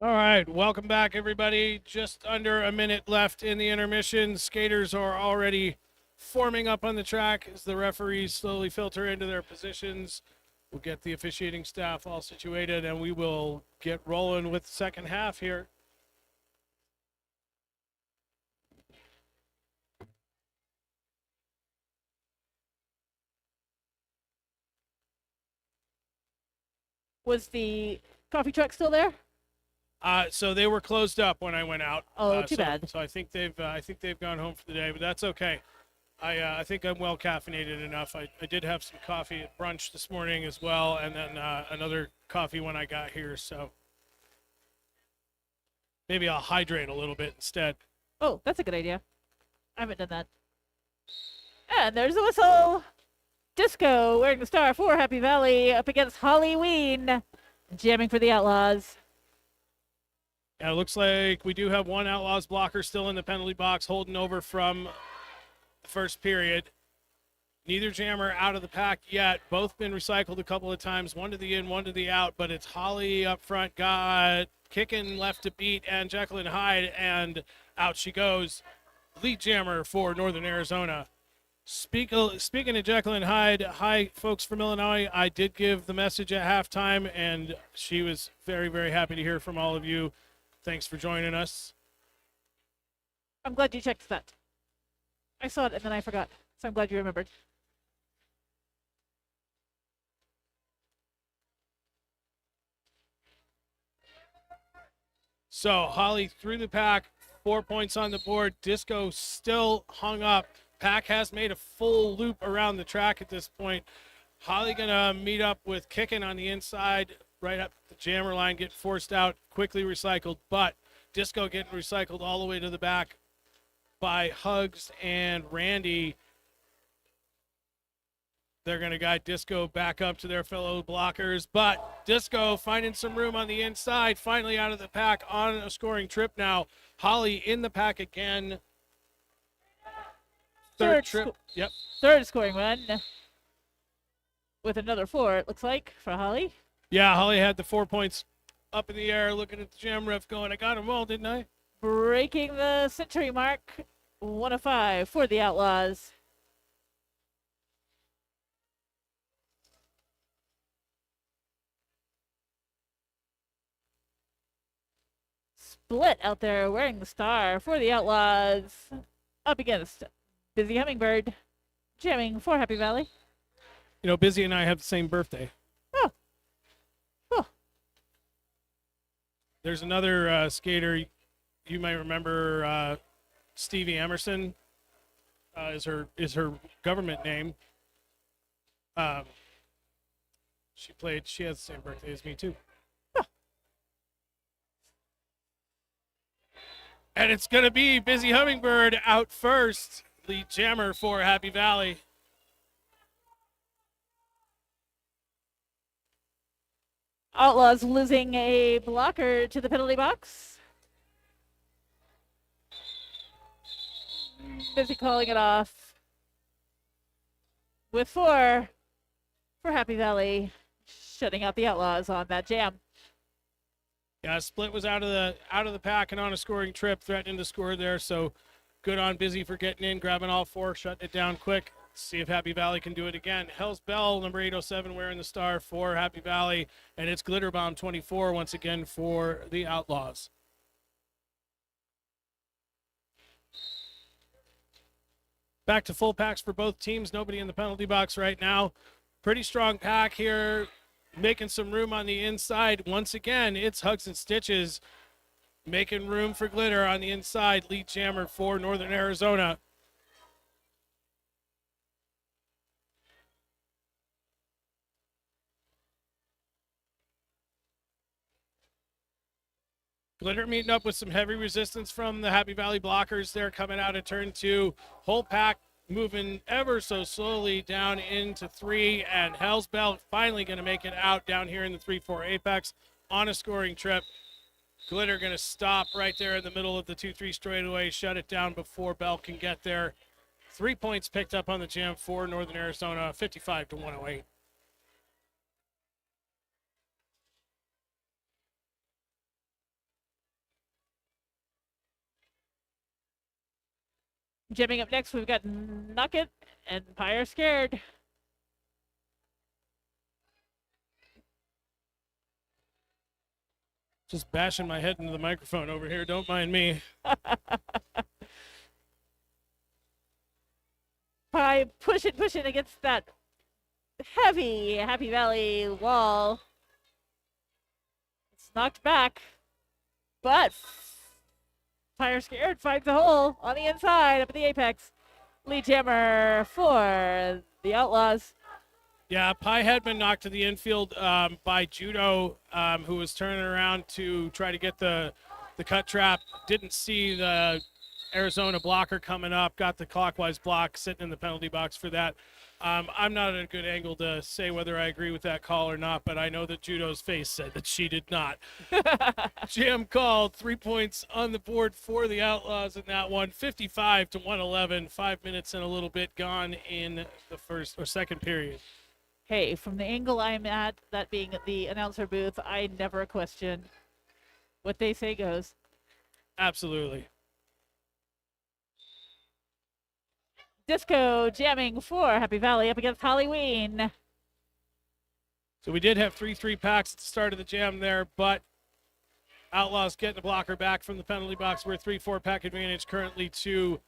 A: All right, welcome back, everybody. Just under a minute left in the intermission. Skaters are already forming up on the track as the referees slowly filter into their positions. We'll get the officiating staff all situated, and we will get rolling with the second half here.
B: Was the coffee truck still there?
A: So they were closed up when I went out.
B: Oh, too bad.
A: So I think they've gone home for the day, but that's okay. I think I'm well caffeinated enough. I did have some coffee at brunch this morning as well, and then another coffee when I got here. So maybe I'll hydrate a little bit instead.
B: Oh, that's a good idea. I haven't done that. And there's the whistle. Disco wearing the star for Happy Valley up against Halloween, jamming for the Outlaws.
A: Yeah, it looks like we do have one Outlaws blocker still in the penalty box, holding over from the first period. Neither jammer out of the pack yet. Both been recycled a couple of times, one to the in, one to the out, but it's Holly up front, got kicking left to beat, and Jekyll Hyde, and out she goes. Lead jammer for Northern Arizona. Speaking of Jekyll and Hyde, hi, folks from Illinois. I did give the message at halftime, and she was very, very happy to hear from all of you. Thanks for joining us.
B: I'm glad you checked that. I saw it and then I forgot, so I'm glad you remembered.
A: So Holly through the pack, 4 points on the board. Disco still hung up. Pack has made a full loop around the track at this point. Holly gonna meet up with kicking on the inside, right up the jammer line, get forced out, quickly recycled, but Disco getting recycled all the way to the back by Hugs and Randy. They're going to guide Disco back up to their fellow blockers, but Disco finding some room on the inside, finally out of the pack on a scoring trip now. Holly in the pack again. Third trip. Yep.
B: Third scoring run with another 4, it looks like, for Holly.
A: Yeah, Holly had the 4 points up in the air, looking at the jam ref going, I got them all, didn't I?
B: Breaking the century mark, 1 of 5 for the Outlaws. Split out there wearing the star for the Outlaws up against Busy Hummingbird, jamming for Happy Valley.
A: You know, Busy and I have the same birthday.
B: Oh.
A: There's another skater you might remember, Stevie Emerson is her government name. She has the same birthday as me too. And it's gonna be Busy Hummingbird out first, lead jammer for Happy Valley.
B: Outlaws losing a blocker to the penalty box. Busy calling it off. With 4 for Happy Valley, shutting out the Outlaws on that jam.
A: Yeah, Split was out of the pack and on a scoring trip, threatening to score there. So good on Busy for getting in, grabbing all 4, shutting it down quick. See if Happy Valley can do it again. Hell's Bell, number 807, wearing the star for Happy Valley. And it's Glitterbomb 24 once again for the Outlaws. Back to full packs for both teams. Nobody in the penalty box right now. Pretty strong pack here. Making some room on the inside. Once again, it's Hugs and Stitches making room for Glitter on the inside. Lead jammer for Northern Arizona. Glitter meeting up with some heavy resistance from the Happy Valley blockers there coming out of turn 2. Whole pack moving ever so slowly down into 3, and Hell's Bell finally going to make it out down here in the 3-4 apex on a scoring trip. Glitter going to stop right there in the middle of the 2-3 straightaway, shut it down before Bell can get there. 3 points picked up on the jam for Northern Arizona, 55-108.
B: Jamming up next, we've got Nugget and Pyre Scared.
A: Just bashing my head into the microphone over here. Don't mind me.
B: Pie pushing against that heavy Happy Valley wall. It's knocked back, but Pyre Scared finds a hole on the inside up at the apex. Lead jammer for the Outlaws.
A: Yeah, Pie had been knocked to the infield by Judo, who was turning around to try to get the cut trap. Didn't see the Arizona blocker coming up. Got the clockwise block, sitting in the penalty box for that. I'm not at a good angle to say whether I agree with that call or not, but I know that Judo's face said that she did not. Jam called, 3 points on the board for the Outlaws in that one, 55-111. 5 minutes and a little bit gone in the first or second period.
B: Hey, from the angle I'm at, that being the announcer booth, I never question what they say goes.
A: Absolutely.
B: Disco jamming for Happy Valley up against Halloween.
A: So we did have 3-3 packs at the start of the jam there, but Outlaws getting the blocker back from the penalty box. We're 3-4 pack advantage currently to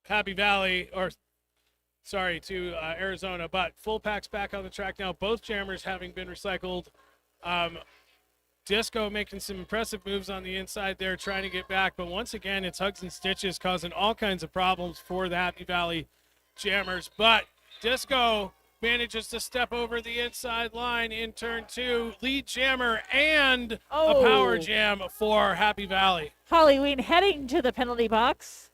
A: Happy Valley, to Arizona, but full packs back on the track now. Both jammers having been recycled. Disco making some impressive moves on the inside there, trying to get back. But once again, it's hugs and stitches, causing all kinds of problems for the Happy Valley jammers. But Disco manages to step over the inside line in turn 2. Lead jammer and a power jam for Happy Valley.
B: Halloween heading to the penalty box.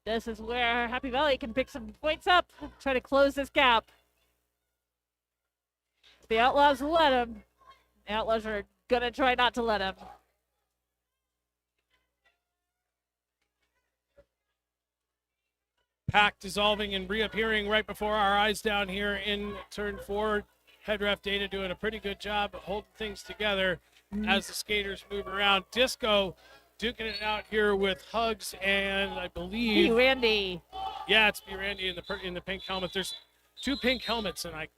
B: This is where Happy Valley can pick some points up, try to close this gap. The Outlaws let him. The Outlaws are going to try not to let him.
A: Pack dissolving and reappearing right before our eyes down here in turn 4. Head ref Dana doing a pretty good job of holding things together as the skaters move around. Disco duking it out here with Hugs and I believe
B: Randy.
A: Yeah, it's Randy in the pink helmet. There's 2 pink helmets, and I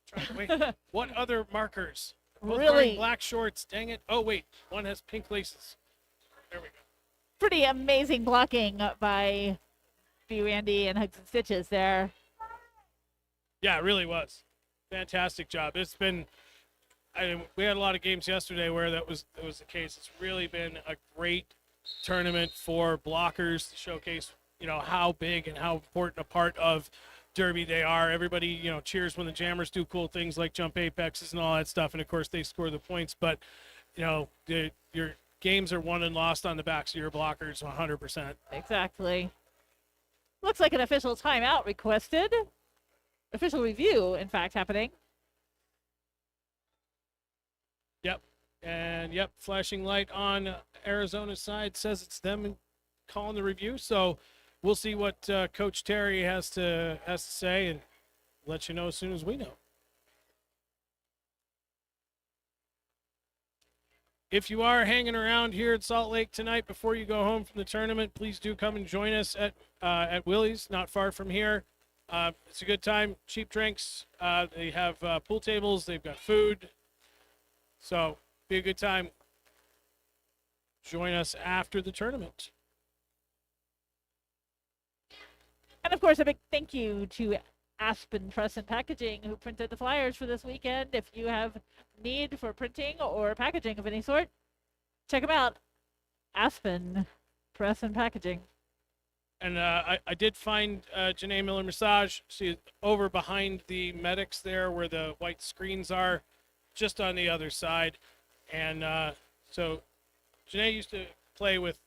A: trying to wait. What other markers? Both wearing black shorts. Dang it! Oh wait, one has pink laces. There we go.
B: Pretty amazing blocking by Randy and Hugs and Stitches there.
A: Yeah, it really was. Fantastic job. It's been. We had a lot of games yesterday where that was the case. It's really been a great tournament for blockers to showcase, how big and how important a part of Derby they are. Everybody, cheers when the jammers do cool things like jump apexes and all that stuff, and of course they score the points. But, your games are won and lost on the backs of your blockers 100%.
B: Exactly. Looks like an official timeout requested. Official review, in fact, happening.
A: Yep. And flashing light on Arizona's side says it's them calling the review. So we'll see what Coach Terry has to say and let you know as soon as we know. If you are hanging around here at Salt Lake tonight before you go home from the tournament, please do come and join us at Willie's, not far from here. It's a good time, cheap drinks. They have pool tables, they've got food. So, be a good time. Join us after the tournament.
B: And of course, a big thank you to Aspen Press and Packaging, who printed the flyers for this weekend. If you have need for printing or packaging of any sort, check them out. Aspen Press and Packaging.
A: And I did find Janae Miller Massage. She's over behind the medics there where the white screens are, just on the other side. And so Janae used to play with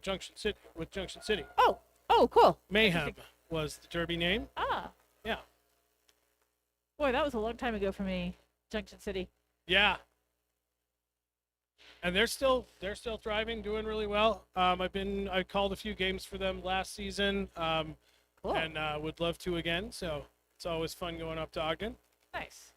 A: Junction City.
B: Oh, cool.
A: Mayhem was the Derby name.
B: Ah.
A: Yeah.
B: Boy, that was a long time ago for me, Junction City.
A: Yeah. And they're still thriving, doing really well. I called a few games for them last season,
B: Cool.
A: and would love to again. So it's always fun going up to Ogden.
B: Nice.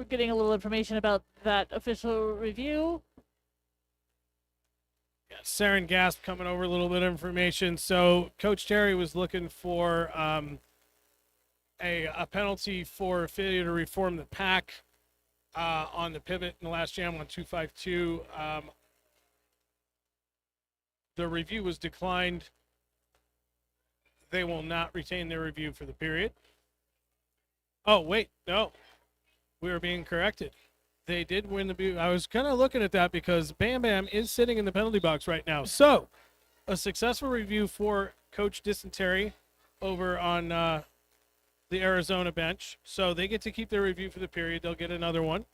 B: We're getting a little information about that official review.
A: Yeah, Saren Gasp coming over a little bit of information. So Coach Terry was looking for a penalty for failure to reform the pack on the pivot in the last jam on 252. The review was declined. They will not retain their review for the period. Oh, wait, no. We were being corrected. They did win the. I was kind of looking at that because Bam Bam is sitting in the penalty box right now. So, a successful review for Coach Dysentery over on the Arizona bench. So they get to keep their review for the period. They'll get another one.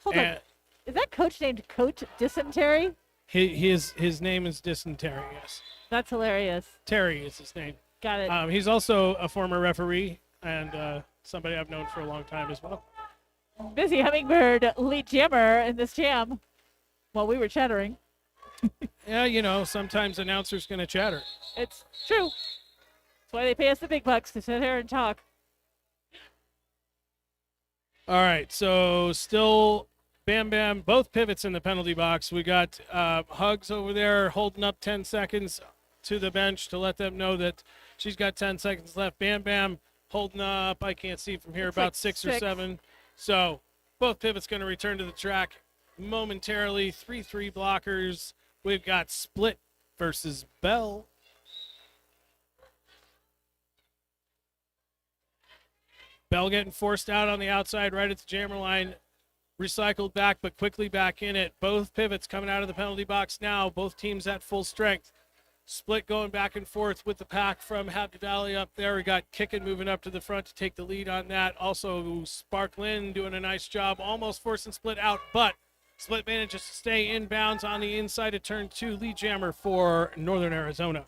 B: Hold on. Is that coach named Coach Dysentery?
A: His name is Dysentery, yes.
B: That's hilarious.
A: Terry is his name.
B: Got it.
A: He's also a former referee and somebody I've known for a long time as well.
B: Busy Hummingbird lead jammer in this jam while we were chattering.
A: Yeah, you know, sometimes announcers going to chatter.
B: It's true. That's why they pay us the big bucks to sit here and talk.
A: All right, so still Bam Bam, both pivots in the penalty box. We got Hugs over there holding up 10 seconds to the bench to let them know that she's got 10 seconds left. Bam Bam holding up, I can't see from here,
B: Looks
A: about
B: like
A: six or seven. So both pivots going to return to the track momentarily. 3-3 blockers. We've got Split versus Bell. Bell getting forced out on the outside right at the jammer line. Recycled back, but quickly back in it. Both pivots coming out of the penalty box now. Both teams at full strength. Split going back and forth with the pack from Happy Valley up there. We got Kickin moving up to the front to take the lead on that. Also, Spark Lynn doing a nice job, almost forcing Split out, but Split manages to stay inbounds on the inside of turn 2. Lead jammer for Northern Arizona.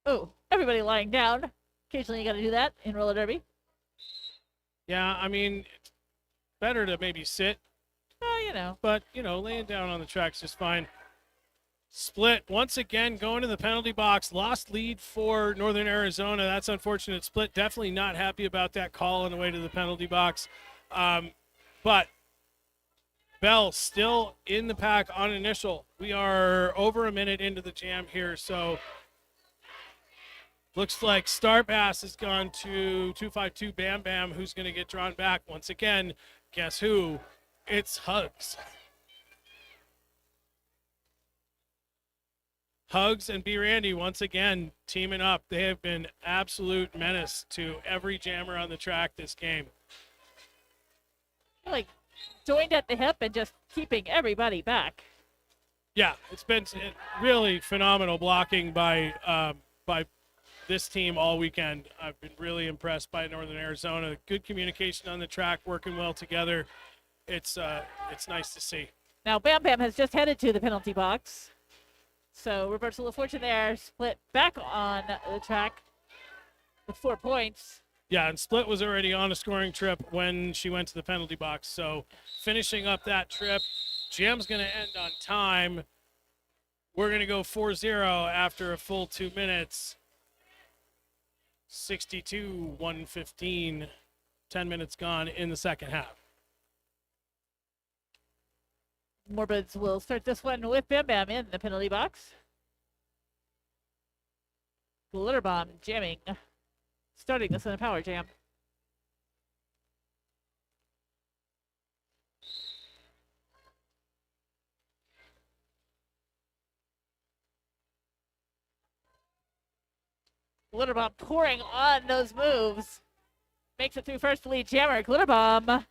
B: Oh, everybody lying down. Occasionally you got to do that in roller derby.
A: Yeah, I mean, better to maybe sit.
B: Oh, you know.
A: But, you know, laying down on the track's just fine. Split once again going to the penalty box. Lost lead for Northern Arizona. That's unfortunate. Split definitely not happy about that call on the way to the penalty box. But Bell still in the pack on initial. We are over a minute into the jam here, so looks like Star Pass has gone to 252 Bam Bam, who's going to get drawn back once again. Guess who? It's Hugs. Hugs and B. Randy once again teaming up. They have been absolute menace to every jammer on the track this game.
B: Like joined at the hip and just keeping everybody back.
A: Yeah, it's been really phenomenal blocking by this team all weekend. I've been really impressed by Northern Arizona. Good communication on the track, working well together. It's nice to see.
B: Now Bam Bam has just headed to the penalty box. So reversal of fortune there. Split back on the track with 4 points.
A: Yeah, and Split was already on a scoring trip when she went to the penalty box. So finishing up that trip, jam's going to end on time. We're going to go 4-0 after a full 2 minutes. 62-115. 10 minutes gone in the second half.
B: Morbids will start this one with Bam Bam in the penalty box. Glitter Bomb jamming. Starting this in a power jam. Glitter Bomb pouring on those moves. Makes it through first lead jammer. Glitter Bomb.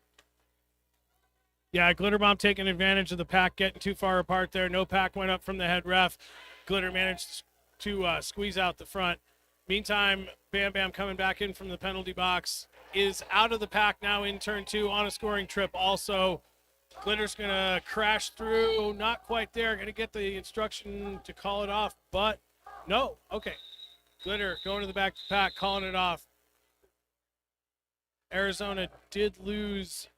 A: Yeah, Glitter Bomb taking advantage of the pack getting too far apart there. No pack went up from the head ref. Glitter managed to squeeze out the front. Meantime, Bam Bam coming back in from the penalty box is out of the pack now in turn 2 on a scoring trip also. Glitter's going to crash through. Not quite there. Going to get the instruction to call it off, but no. Okay. Glitter going to the back of the pack, calling it off. Arizona did lose.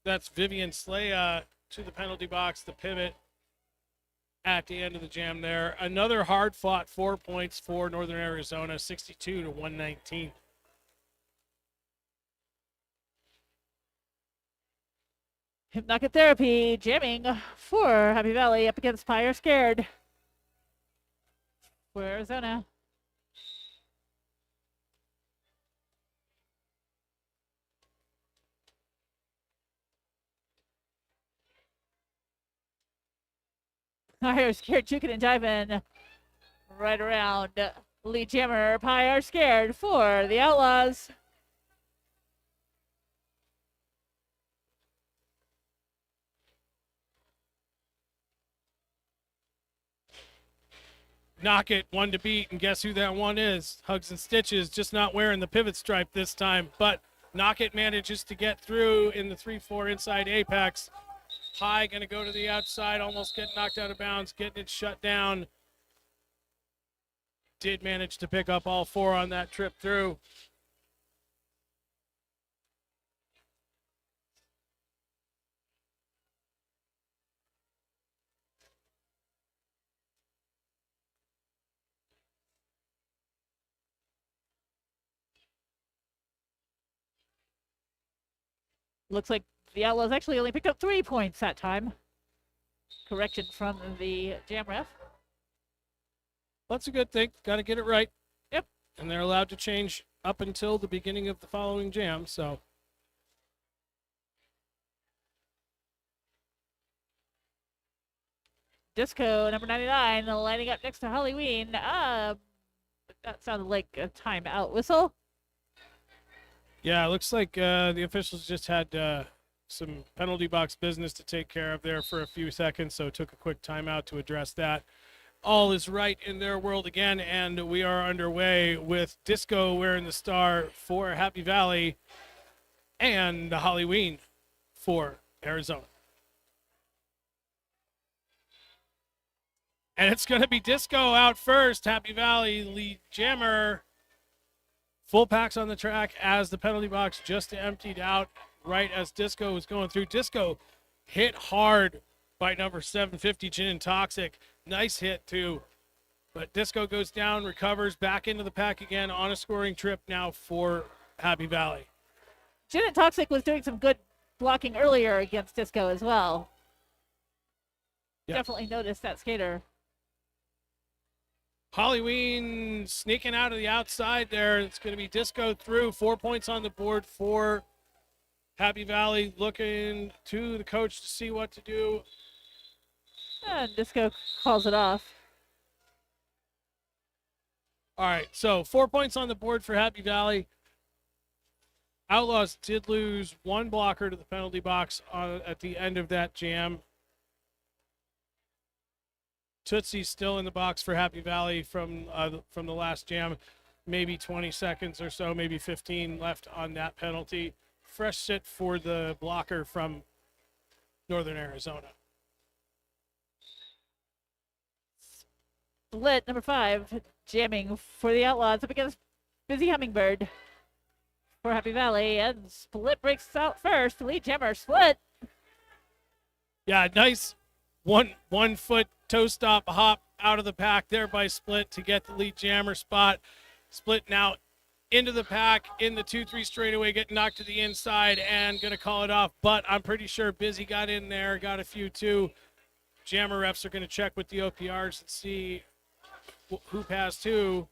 A: That's Vivian Slaya to the penalty box, the pivot. at the end of the jam there. Another hard fought 4 points for Northern Arizona, 62 to 119.
B: Hypnotic Therapy jamming for Happy Valley up against Pyre Scared for Arizona. Pyre Scared juking and jiving right around. Lead jammer Pyre Scared for the Outlaws.
A: Knock It, one to beat, and guess who that one is? Hugs and Stitches, just not wearing the pivot stripe this time, but Knock It manages to get through in the 3-4 inside apex. High going to go to the outside, almost getting knocked out of bounds, getting it shut down. Did manage to pick up all 4 on that trip through.
B: Looks like the Outlaws actually only picked up 3 points that time. Correction from the jam ref.
A: That's a good thing. Got to get it right.
B: Yep.
A: And they're allowed to change up until the beginning of the following jam, so.
B: Disco number 99 lining up next to Halloween. That sounded like a timeout whistle.
A: Yeah, it looks like the officials just had some penalty box business to take care of there for a few seconds, so took a quick timeout to address that. All is right in their world again, and we are underway with Disco wearing the star for Happy Valley and the Halloween for Arizona. And it's going to be Disco out first. Happy Valley lead jammer. Full packs on the track as the penalty box just emptied out right as Disco was going through. Disco hit hard by number 750, Gin and Toxic. Nice hit, too. But Disco goes down, recovers, back into the pack again on a scoring trip now for Happy Valley.
B: Gin and Toxic was doing some good blocking earlier against Disco as well. Yep. Definitely noticed that skater.
A: Halloween sneaking out of the outside there. It's going to be Disco through. 4 points on the board for Happy Valley. Looking to the coach to see what to do.
B: And Disco calls it off.
A: All right, so 4 points on the board for Happy Valley. Outlaws did lose one blocker to the penalty box at the end of that jam. Tootsie's still in the box for Happy Valley from the last jam. Maybe 20 seconds or so, maybe 15 left on that penalty. Fresh sit for the blocker from Northern Arizona.
B: Split number 5, jamming for the Outlaws up against Busy Hummingbird for Happy Valley. And Split breaks out first. Lead jammer, Split.
A: Yeah, nice one foot toe stop hop out of the pack there by Split to get the lead jammer spot. Split now into the pack in the 2-3 straightaway, getting knocked to the inside and going to call it off. But I'm pretty sure Busy got in there, got a few too. Jammer refs are going to check with the OPRs and see who passed who.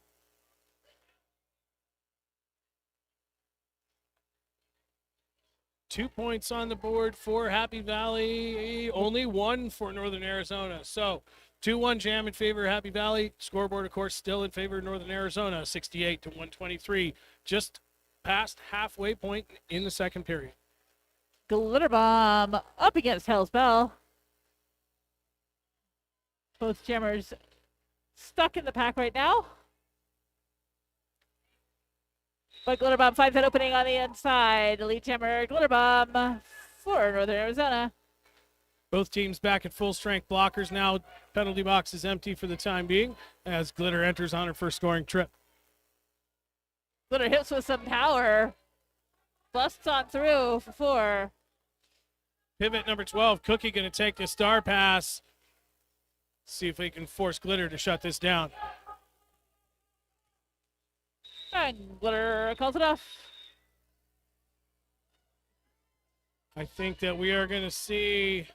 A: Two points on the board for Happy Valley, only one for Northern Arizona. So 2-1 jam in favor of Happy Valley. Scoreboard, of course, still in favor of Northern Arizona, 68 to 123. Just past halfway point in the second period.
B: Glitter Bomb up against Hell's Bell. Both jammers stuck in the pack right now. But Glitter Bomb finds that opening on the inside. Lead jammer Glitter Bomb for Northern Arizona.
A: Both teams back at full strength blockers now. Penalty box is empty for the time being as Glitter enters on her first scoring trip.
B: Glitter hits with some power. Busts on through for 4.
A: Pivot number 12, Cookie going to take the star pass. See if we can force Glitter to shut this down.
B: And Glitter calls it off.
A: I think that we are going to see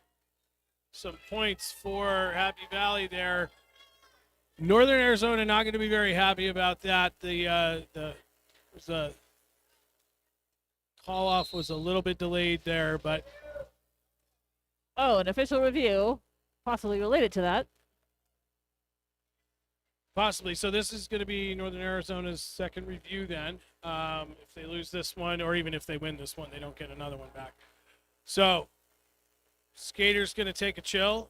A: some points for Happy Valley there. Northern Arizona not going to be very happy about that. The call off was a little bit delayed there, but
B: Oh, an official review, possibly related to that.
A: possibly. So this is going to be Northern Arizona's second review then. If they lose this one, or even if they win this one, they don't get another one back. So Skater's going to take a chill.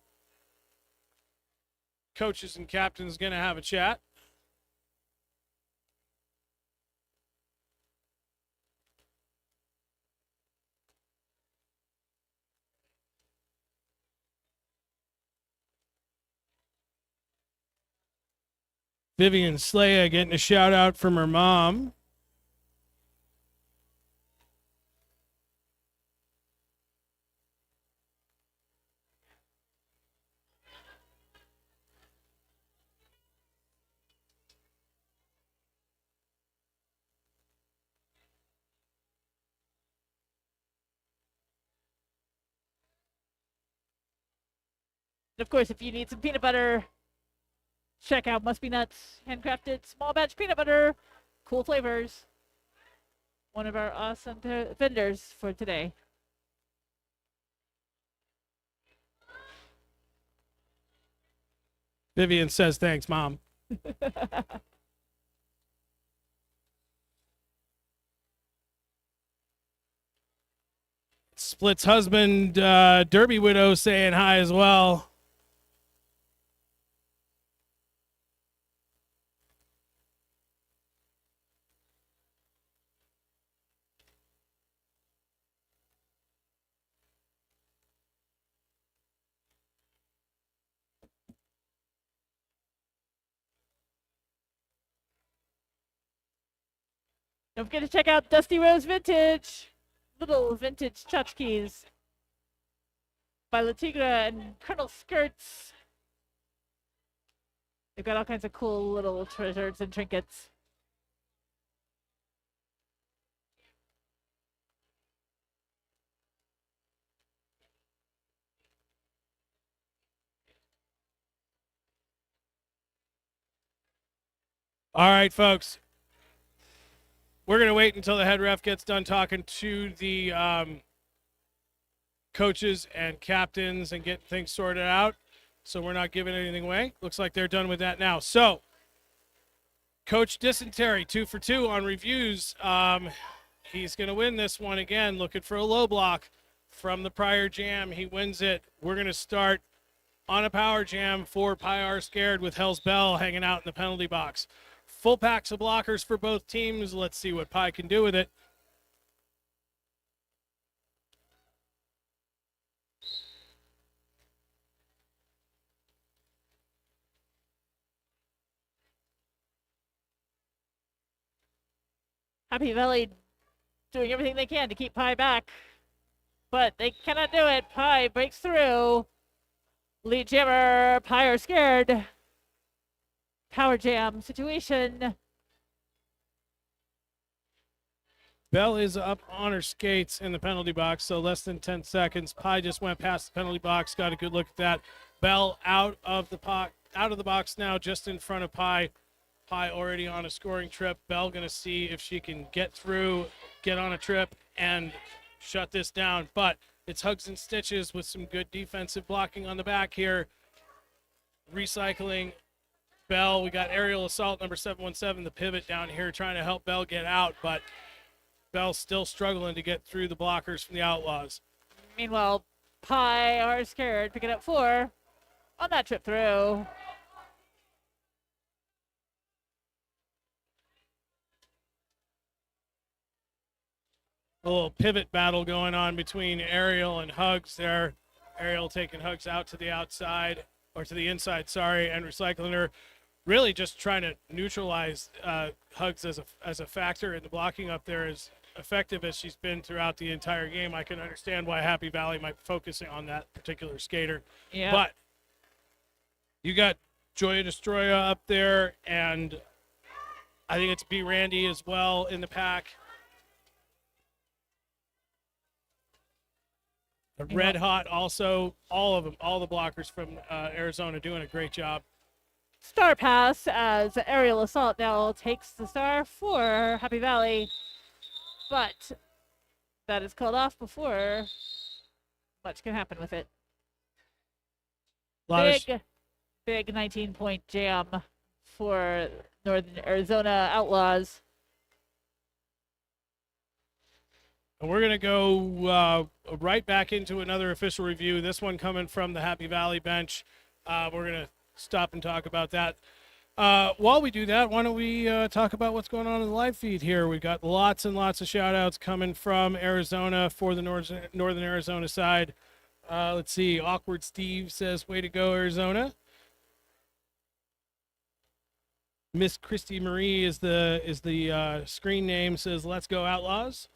A: Coaches and captains going to have a chat. Vivian Slaya getting a shout out from her mom.
B: And of course, if you need some peanut butter, check out Must Be Nuts, handcrafted small batch peanut butter, cool flavors. One of our awesome vendors for today.
A: Vivian says, thanks, Mom. Split's husband, Derby Widow, saying hi as well.
B: Don't forget to check out Dusty Rose Vintage. Little vintage tchotchkes by La Tigra and Colonel Skirts. They've got all kinds of cool little treasures and trinkets.
A: All right, folks. We're going to wait until the head ref gets done talking to the coaches and captains and get things sorted out. So we're not giving anything away. Looks like they're done with that now. So, Coach Dysentery, 2 for 2 on reviews. He's going to win this one again, looking for a low block from the prior jam. He wins it. We're going to start on a power jam for Pyar Scared with Hell's Bell hanging out in the penalty box. Full packs of blockers for both teams. Let's see what Pie can do with it.
B: Happy Valley doing everything they can to keep Pie back, but they cannot do it. Pie breaks through. Lead jammer, Pie are scared. Power jam situation.
A: Bell is up on her skates in the penalty box, so less than 10 seconds. Pie just went past the penalty box, got a good look at that. Bell out of the box now, just in front of Pie. Pie already on a scoring trip. Bell going to see if she can get through, get on a trip, and shut this down. But it's hugs and stitches with some good defensive blocking on the back here. Recycling Bell. We got aerial assault number 717, the pivot down here, trying to help Bell get out, but Bell's still struggling to get through the blockers from the Outlaws.
B: Meanwhile, Pie are scared, picking up 4 on that trip through.
A: A little pivot battle going on between Ariel and Hugs there. Ariel taking Hugs out to the outside, or to the inside, sorry, and recycling her. Really just trying to neutralize Hugs as a factor in the blocking up there, as effective as she's been throughout the entire game. I can understand why Happy Valley might be focusing on that particular skater.
B: Yeah.
A: But You got Joya Destroya up there, and I think it's B. Randy as well in the pack. Red Hot also, all of them, all the blockers from Arizona doing a great job.
B: Star pass as Aerial Assault now takes the star for Happy Valley, but that is called off before much can happen with it. Big 19-point jam for Northern Arizona Outlaws.
A: And we're going to go right back into another official review. This one coming from the Happy Valley bench. We're going to stop and talk about that. While we do that, why don't we talk about what's going on in the live feed here? We've got lots and lots of shout-outs coming from Arizona for the Northern Arizona side. Let's see. Awkward Steve says, way to go, Arizona. Miss Christy Marie is the screen name, says, let's go, Outlaws.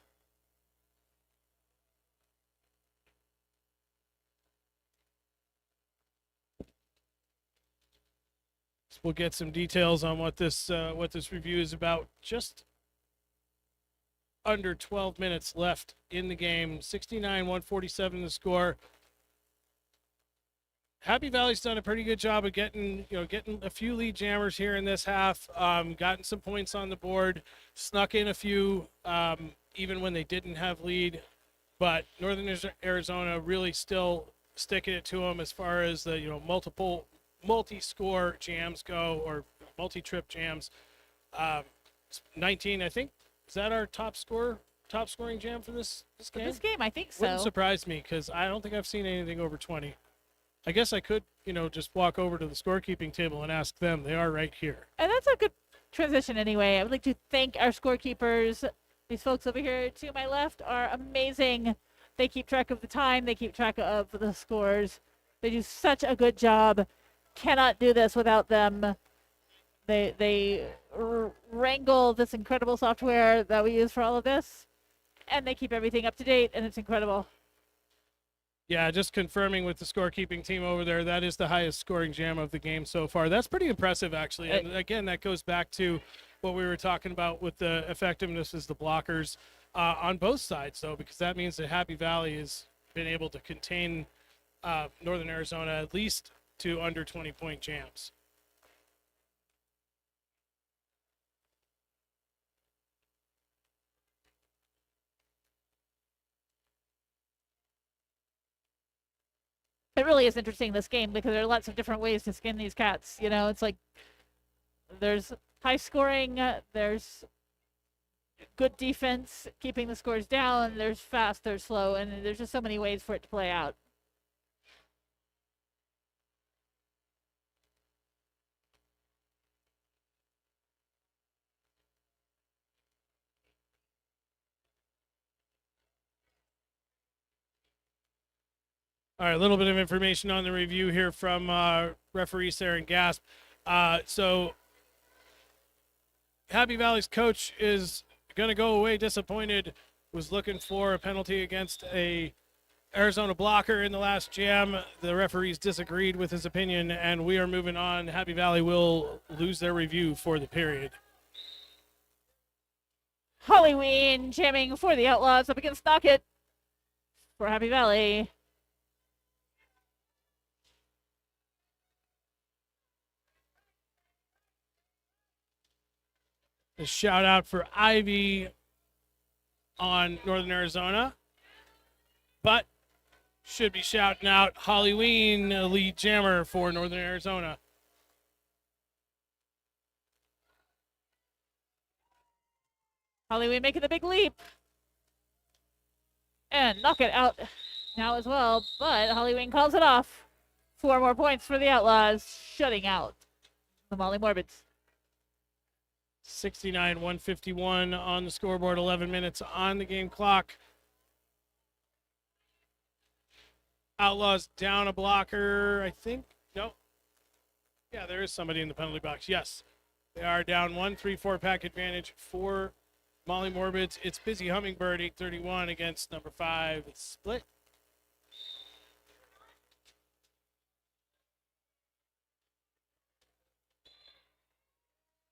A: We'll get some details on what this review is about. Just under 12 minutes left in the game. 69-147 the score. Happy Valley's done a pretty good job of getting a few lead jammers here in this half. Gotten some points on the board, snuck in a few even when they didn't have lead. But Northern Arizona really still sticking it to them as far as the multi-score jams go, or multi-trip jams. 19, I think. Is that our top scoring jam for this game?
B: For this game, I think so.
A: Wouldn't surprise me, because I don't think I've seen anything over 20. I guess I could, just walk over to the scorekeeping table and ask them. They are right here.
B: And that's a good transition anyway. I would like to thank our scorekeepers. These folks over here to my left are amazing. They keep track of the time. They keep track of the scores. They do such a good job. Cannot do this without them. They wrangle this incredible software that we use for all of this, and they keep everything up to date, and it's incredible.
A: Yeah, just confirming with the scorekeeping team over there, that is the highest scoring jam of the game so far. That's pretty impressive, actually. And again, that goes back to what we were talking about with the effectiveness as the blockers on both sides, though, because that means that Happy Valley has been able to contain Northern Arizona at least to under 20-point jams.
B: It really is interesting, this game, because there are lots of different ways to skin these cats. It's like there's high scoring, there's good defense, keeping the scores down, there's fast, there's slow, and there's just so many ways for it to play out.
A: All right, a little bit of information on the review here from referee Saren Gasp. So Happy Valley's coach is going to go away disappointed, was looking for a penalty against a Arizona blocker in the last jam. The referees disagreed with his opinion, and we are moving on. Happy Valley will lose their review for the period.
B: Halloween jamming for the Outlaws up against Knockit for Happy Valley.
A: A shout out for Ivy on Northern Arizona, but should be shouting out Halloween, lead jammer for Northern Arizona.
B: Halloween making the big leap. And knock it out now as well, but Halloween calls it off. 4 more points for the Outlaws, shutting out the Molly Morbids.
A: 69-151 on the scoreboard, 11 minutes on the game clock. Outlaws down a blocker, I think. No. Yeah, there is somebody in the penalty box. Yes. They are down 1, 3-4 pack advantage for Molly Morbids. It's Busy Hummingbird, 831 against number 5. It's split.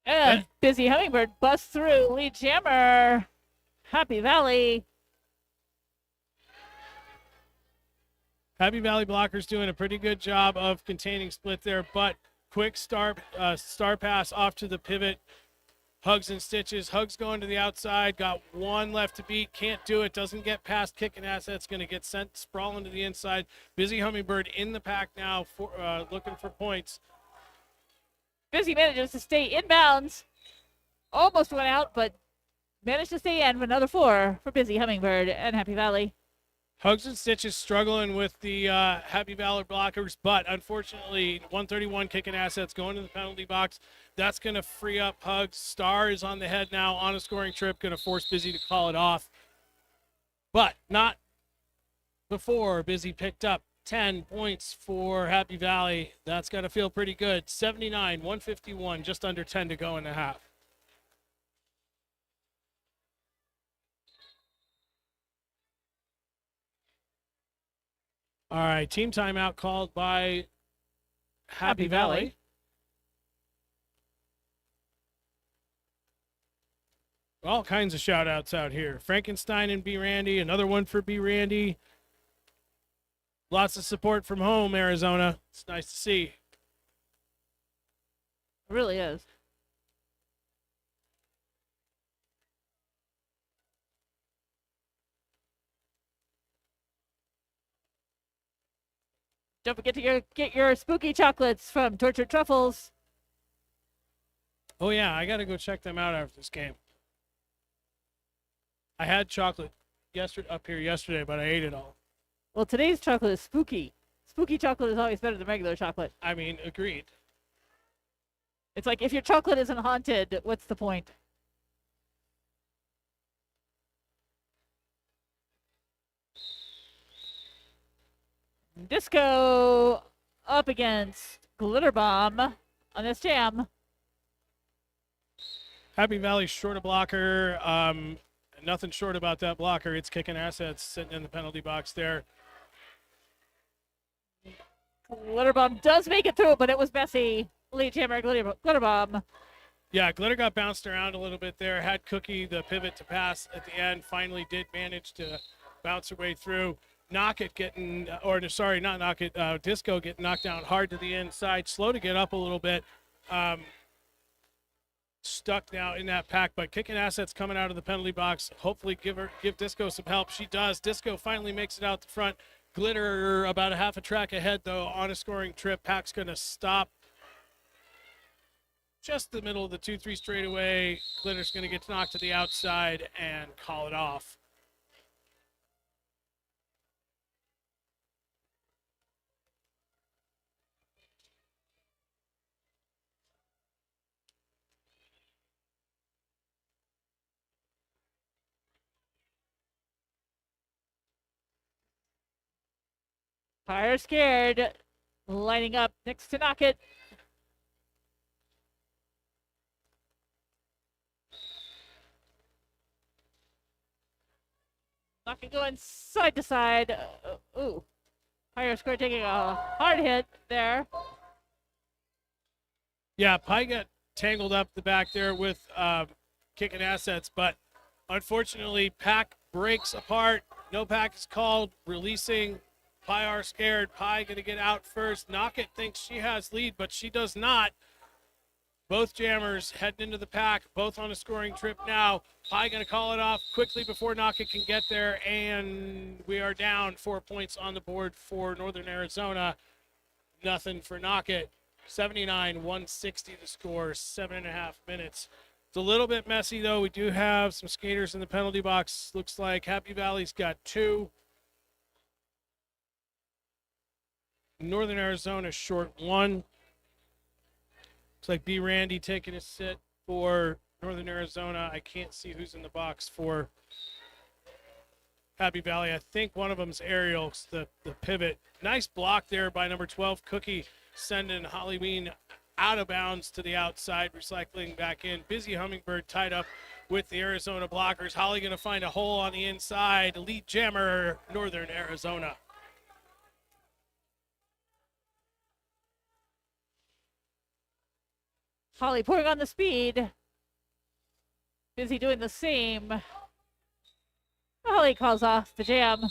B: And Busy Hummingbird busts through. Lead jammer. Happy Valley.
A: Happy Valley blockers doing a pretty good job of containing split there, but quick star pass off to the pivot. Hugs and stitches. Hugs going to the outside. Got one left to beat. Can't do it. Doesn't get past kicking assets. Going to get sent sprawling to the inside. Busy Hummingbird in the pack now, for looking for points.
B: Busy manages to stay inbounds. Almost went out, but managed to stay in for another 4 for Busy Hummingbird and Happy Valley.
A: Hugs and Stitches struggling with the Happy Valley blockers, but unfortunately 131 kicking assets going to the penalty box. That's going to free up Hugs. Star is on the head now on a scoring trip, going to force Busy to call it off. But not before Busy picked up 10 points for Happy Valley. That's got to feel pretty good. 79, 151, just under 10 to go in the half. All right, team timeout called by Happy Valley. All kinds of shout outs out here. Frankenstein and B. Randy, another one for B. Randy. Lots of support from home, Arizona. It's nice to see.
B: It really is. Don't forget to get your spooky chocolates from Tortured Truffles.
A: Oh, yeah, I got to go check them out after this game. I had chocolate up here yesterday, but I ate it all.
B: Well, today's chocolate is spooky. Spooky chocolate is always better than regular chocolate.
A: I mean, agreed.
B: It's like if your chocolate isn't haunted, what's the point? Disco up against Glitter Bomb on this jam.
A: Happy Valley short a blocker. Nothing short about that blocker. It's kicking assets sitting in the penalty box there.
B: Glitter Bomb does make it through, but it was messy. Lead jammer, Glitter Bomb.
A: Yeah, Glitter got bounced around a little bit there. Had Cookie the pivot to pass at the end. Finally did manage to bounce her way through. Disco getting knocked down hard to the inside. Slow to get up a little bit. Stuck now in that pack, but kicking assets coming out of the penalty box. Hopefully give Disco some help. She does. Disco finally makes it out the front. Glitter about a half a track ahead, though, on a scoring trip. Pack's going to stop just the middle of the 2-3 straightaway. Glitter's going to get knocked to the outside and call it off.
B: Fire scared. Lining up next to Knock It. Knock It going side to side. Ooh. Fire scared taking a hard hit there.
A: Yeah, Pie got tangled up the back there with kicking assets, but unfortunately, Pack breaks apart. No pack is called, releasing. Pie are scared. Pie going to get out first. Knock It thinks she has lead, but she does not. Both jammers heading into the pack, both on a scoring trip now. Pie going to call it off quickly before Knock It can get there, and we are down 4 points on the board for Northern Arizona. Nothing for Knock It. 79-160 the score, 7.5 minutes. It's a little bit messy, though. We do have some skaters in the penalty box. Looks like Happy Valley's got 2. Northern Arizona short 1. Looks like B. Randy taking a sit for Northern Arizona. I can't see who's in the box for Happy Valley. I think one of them's Ariel, the pivot. Nice block there by number 12, Cookie, sending Halloween out of bounds to the outside, recycling back in. Busy Hummingbird tied up with the Arizona blockers. Holly going to find a hole on the inside. Lead jammer, Northern Arizona.
B: Holly pouring on the speed. Busy doing the same. Holly calls off the jam.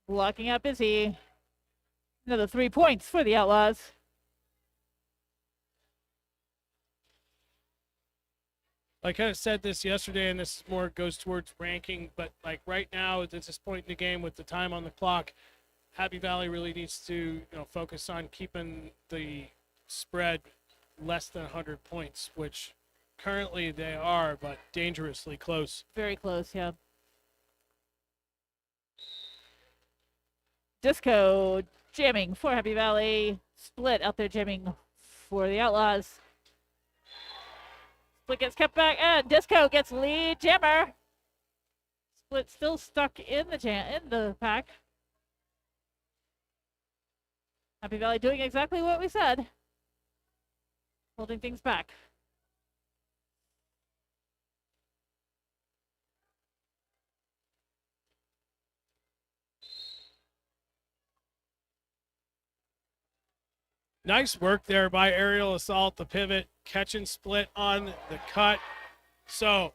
B: Blocking out Busy. Another 3 points for the Outlaws.
A: I kind of said this yesterday, and this more goes towards ranking, but like right now at this point in the game with the time on the clock, Happy Valley really needs to focus on keeping the spread less than 100 points, which currently they are, but dangerously close.
B: Very close, yeah. Disco jamming for Happy Valley. Split out there jamming for the Outlaws. Split gets kept back, and Disco gets lead jammer. Split still stuck in the pack. Happy Valley doing exactly what we said. Holding things back.
A: Nice work there by Aerial Assault, the pivot, catch and split on the cut. So,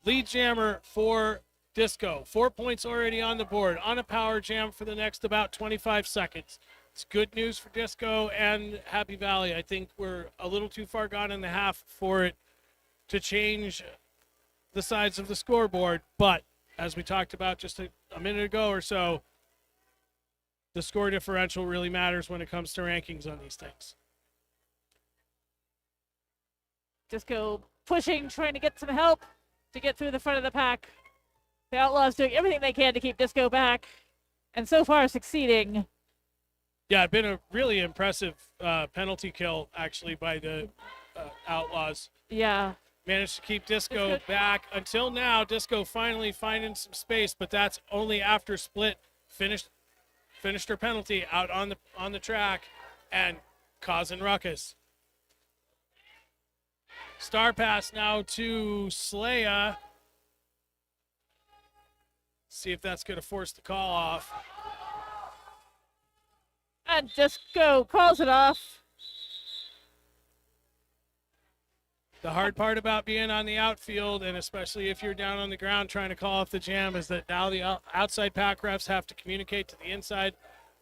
A: lead jammer for Disco. 4 points already on the board on a power jam for the next about 25 seconds. It's good news for Disco and Happy Valley. I think we're a little too far gone in the half for it to change the sides of the scoreboard. But as we talked about just a minute ago or so, the score differential really matters when it comes to rankings on these things.
B: Disco pushing, trying to get some help to get through the front of the pack. The Outlaws doing everything they can to keep Disco back, and so far succeeding.
A: Yeah, it's been a really impressive penalty kill, actually, by the Outlaws.
B: Yeah.
A: Managed to keep Disco back. Until now, Disco finally finding some space, but that's only after Split finished her penalty out on the track and causing ruckus. Star pass now to Slaya. See if that's going to force the call off.
B: And Disco calls it off.
A: The hard part about being on the outfield, and especially if you're down on the ground trying to call off the jam, is that now the outside pack refs have to communicate to the inside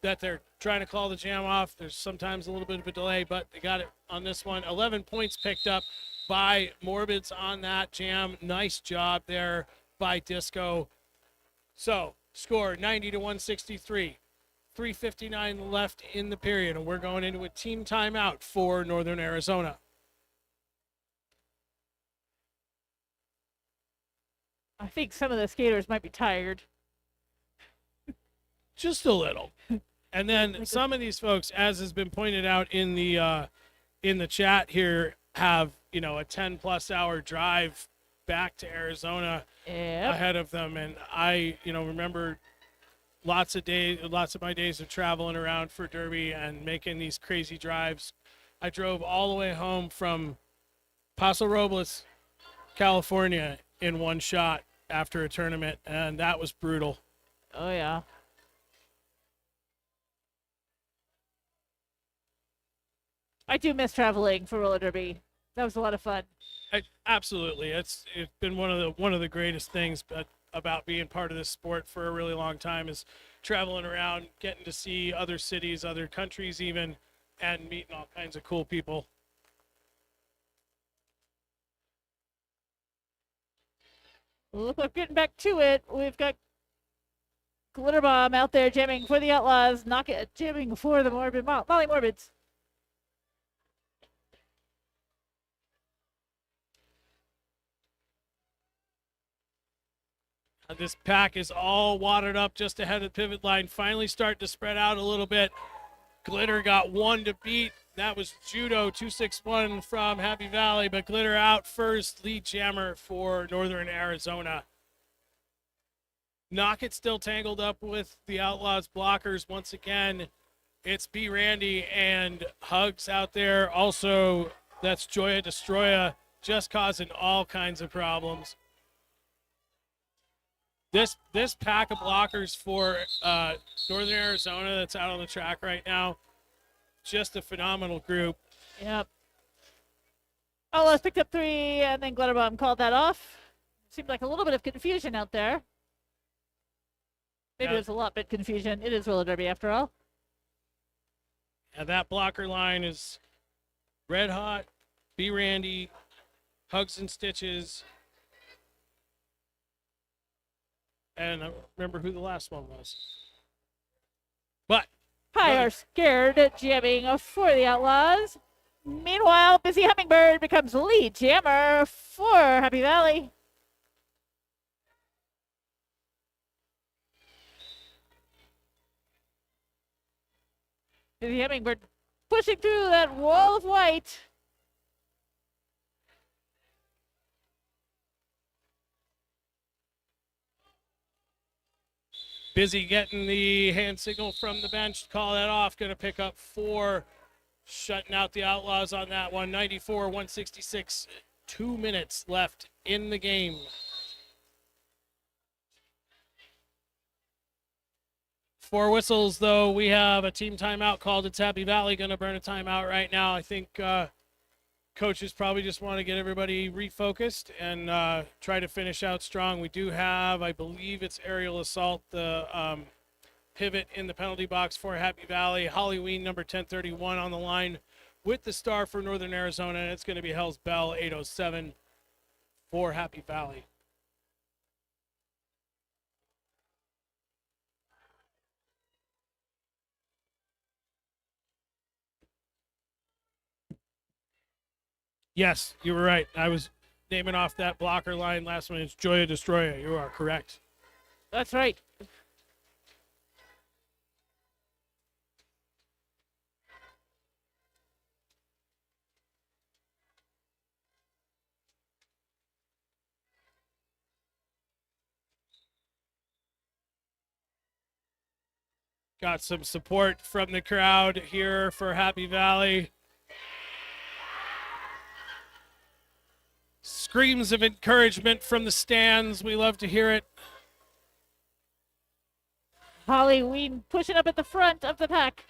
A: that they're trying to call the jam off. There's sometimes a little bit of a delay, but they got it on this one. 11 points picked up by Morbids on that jam. Nice job there by Disco. So, score 90-163. 3:59 left in the period, and we're going into a team timeout for Northern Arizona.
B: I think some of the skaters might be tired.
A: Just a little. And then some of these folks, as has been pointed out in the chat here, have a 10+ hour drive back to Arizona ahead of them. And I remember lots of my days of traveling around for Derby and making these crazy drives. I drove all the way home from Paso Robles, California in one shot after a tournament, and that was brutal.
B: Oh yeah. I do miss traveling for roller derby. That was a lot of fun.
A: Absolutely, it's been one of the greatest things about being part of this sport for a really long time is traveling around, getting to see other cities, other countries even, and meeting all kinds of cool people.
B: Look, we're getting back to it. We've got Glitter Bomb out there jamming for the Outlaws, jamming for the Molly Morbids.
A: This pack is all wadded up just ahead of the pivot line, finally starting to spread out a little bit. Glitter got one to beat. That was Judo 261 from Happy Valley, but Glitter out first, lead jammer for Northern Arizona. Knockett still tangled up with the Outlaws blockers. Once again, it's B. Randy and Hugs out there. Also, that's Joya Destroya, just causing all kinds of problems. This pack of blockers for Northern Arizona that's out on the track right now, just a phenomenal group.
B: Yep. Outlaws picked up 3, and then Glitterbaum called that off. Seemed like a little bit of confusion out there. Maybe there's a lot bit confusion. It is roller derby after all.
A: And that blocker line is Red Hot, B. Randy, Hugs and Stitches, and I don't remember who the last one was. But
B: High are scared, jamming for the Outlaws. Meanwhile, Busy Hummingbird becomes lead jammer for Happy Valley. Busy Hummingbird pushing through that wall of white.
A: Busy getting the hand signal from the bench to call that off. Going to pick up 4, shutting out the Outlaws on that one. 94-166, 2 minutes left in the game. For whistles, though, we have a team timeout called. It's Happy Valley going to burn a timeout right now. I think coaches probably just want to get everybody refocused and try to finish out strong. We do have, I believe it's aerial assault, the pivot in the penalty box for Happy Valley. Halloween number 1031 on the line with the star for Northern Arizona, and it's going to be Hell's Bell 807 for Happy Valley. Yes, you were right. I was naming off that blocker line last one. It's Joya Destroyer. You are correct.
B: That's right.
A: Got some support from the crowd here for Happy Valley. Screams of encouragement from the stands. We love to hear it.
B: Halloween pushing up at the front of the pack.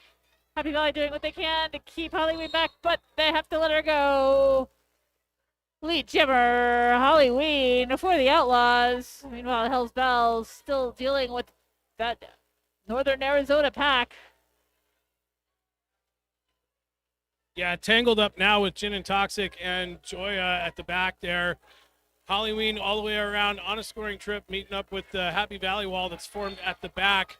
B: Happy Valley doing what they can to keep Halloween back, but they have to let her go. Lead jammer, Halloween for the Outlaws. Meanwhile, Hell's Bells still dealing with that Northern Arizona pack.
A: Yeah, tangled up now with Gin and Toxic and Joya at the back there. Halloween all the way around on a scoring trip, meeting up with the Happy Valley wall that's formed at the back.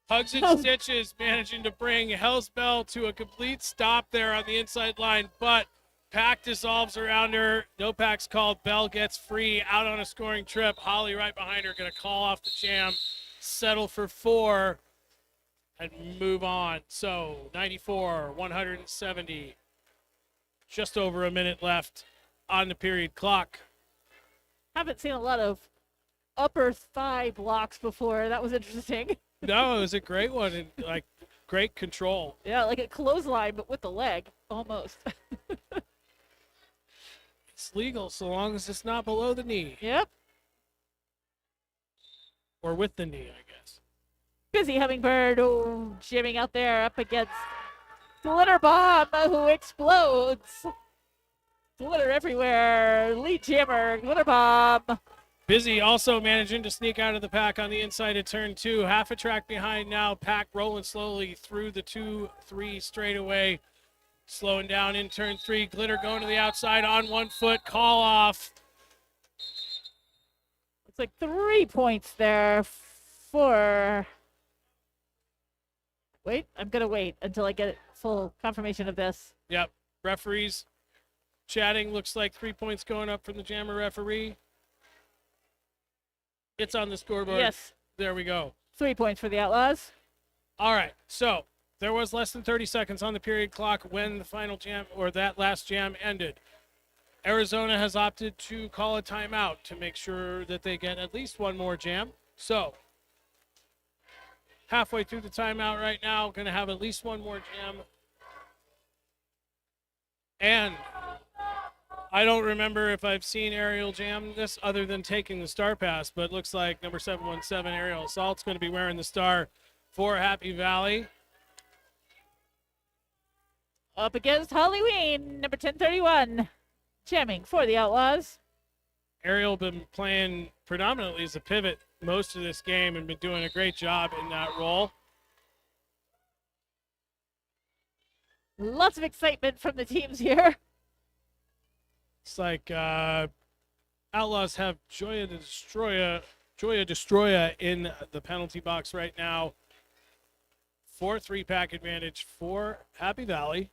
A: Hugs and Stitches managing to bring Hell's Bell to a complete stop there on the inside line, but pack dissolves around her. No pack's called. Bell gets free out on a scoring trip. Holly right behind her going to call off the jam, settle for 4, and move on. So 94-170. Just over a minute left on the period clock.
B: Haven't seen a lot of upper thigh blocks before. That was interesting.
A: No, it was a great one and like great control.
B: Yeah, like a clothesline, but with the leg, almost.
A: It's legal so long as it's not below the knee.
B: Yep.
A: Or with the knee, I guess.
B: Busy Hummingbird, jamming out there up against Glitter Bomb, who explodes. Glitter everywhere. Lead jammer, Glitter Bomb.
A: Busy also managing to sneak out of the pack on the inside of turn 2. Half a track behind now. Pack rolling slowly through the 2-3 straightaway. Slowing down in turn 3. Glitter going to the outside on 1 foot. Call off.
B: It's like 3 points there for... Wait, I'm going to wait until I get full confirmation of this.
A: Yep. Referees chatting. Looks like 3 points going up from the jammer referee. It's on the scoreboard.
B: Yes.
A: There we go.
B: 3 points for the Outlaws.
A: All right. So there was less than 30 seconds on the period clock when the final jam or that last jam ended. Arizona has opted to call a timeout to make sure that they get at least one more jam. So halfway through the timeout right now, going to have at least one more jam. And I don't remember if I've seen Aerial jam this other than taking the star pass, but it looks like number 717 Aerial Assault's going to be wearing the star for Happy Valley.
B: Up against Halloween, number 1031, jamming for the Outlaws.
A: Ariel been playing predominantly as a pivot most of this game and been doing a great job in that role.
B: Lots of excitement from the teams here.
A: It's like Outlaws have Joya Destroya in the penalty box right now. 4-3 pack advantage for Happy Valley.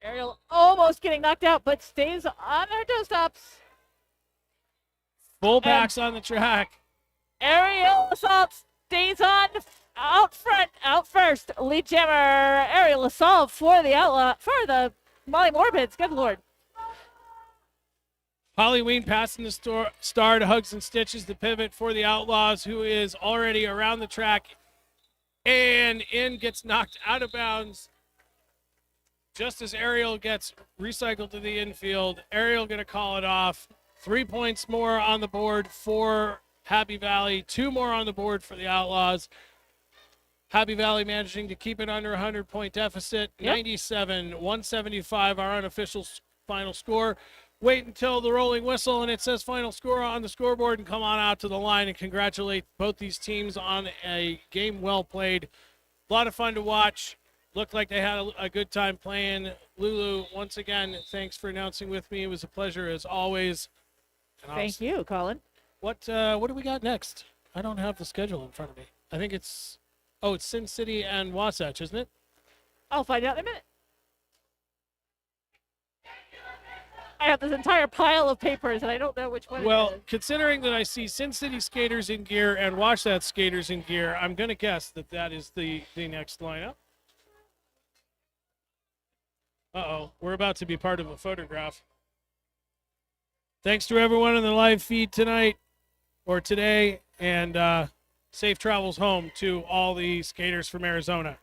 B: Ariel almost getting knocked out, but stays on her toe stops.
A: Full packs on the track.
B: Aerial assault stays on out front, out first. Lead jammer, aerial assault for the Molly Morbids. Good Lord.
A: Holly Ween passing the star to Hugs and Stitches, the pivot for the Outlaws, who is already around the track and gets knocked out of bounds. Just as Ariel gets recycled to the infield, Ariel going to call it off. 3 points more on the board for Happy Valley, 2 more on the board for the Outlaws. Happy Valley managing to keep it under 100-point deficit.
B: Yep.
A: 97-175, our unofficial final score. Wait until the rolling whistle and it says final score on the scoreboard and come on out to the line and congratulate both these teams on a game well played. A lot of fun to watch. Looked like they had a good time playing. Lulu, once again, thanks for announcing with me. It was a pleasure as always.
B: Thank you, Colin.
A: What do we got next? I don't have the schedule in front of me. I think it's Sin City and Wasatch, isn't it?
B: I'll find out in a minute. I have this entire pile of papers, and I don't know which one
A: Well,
B: it is.
A: considering that I see Sin City skaters in gear and Wasatch skaters in gear, I'm going to guess that is the next lineup. Uh-oh, we're about to be part of a photograph. Thanks to everyone in the live feed tonight or today, and safe travels home to all the skaters from Arizona.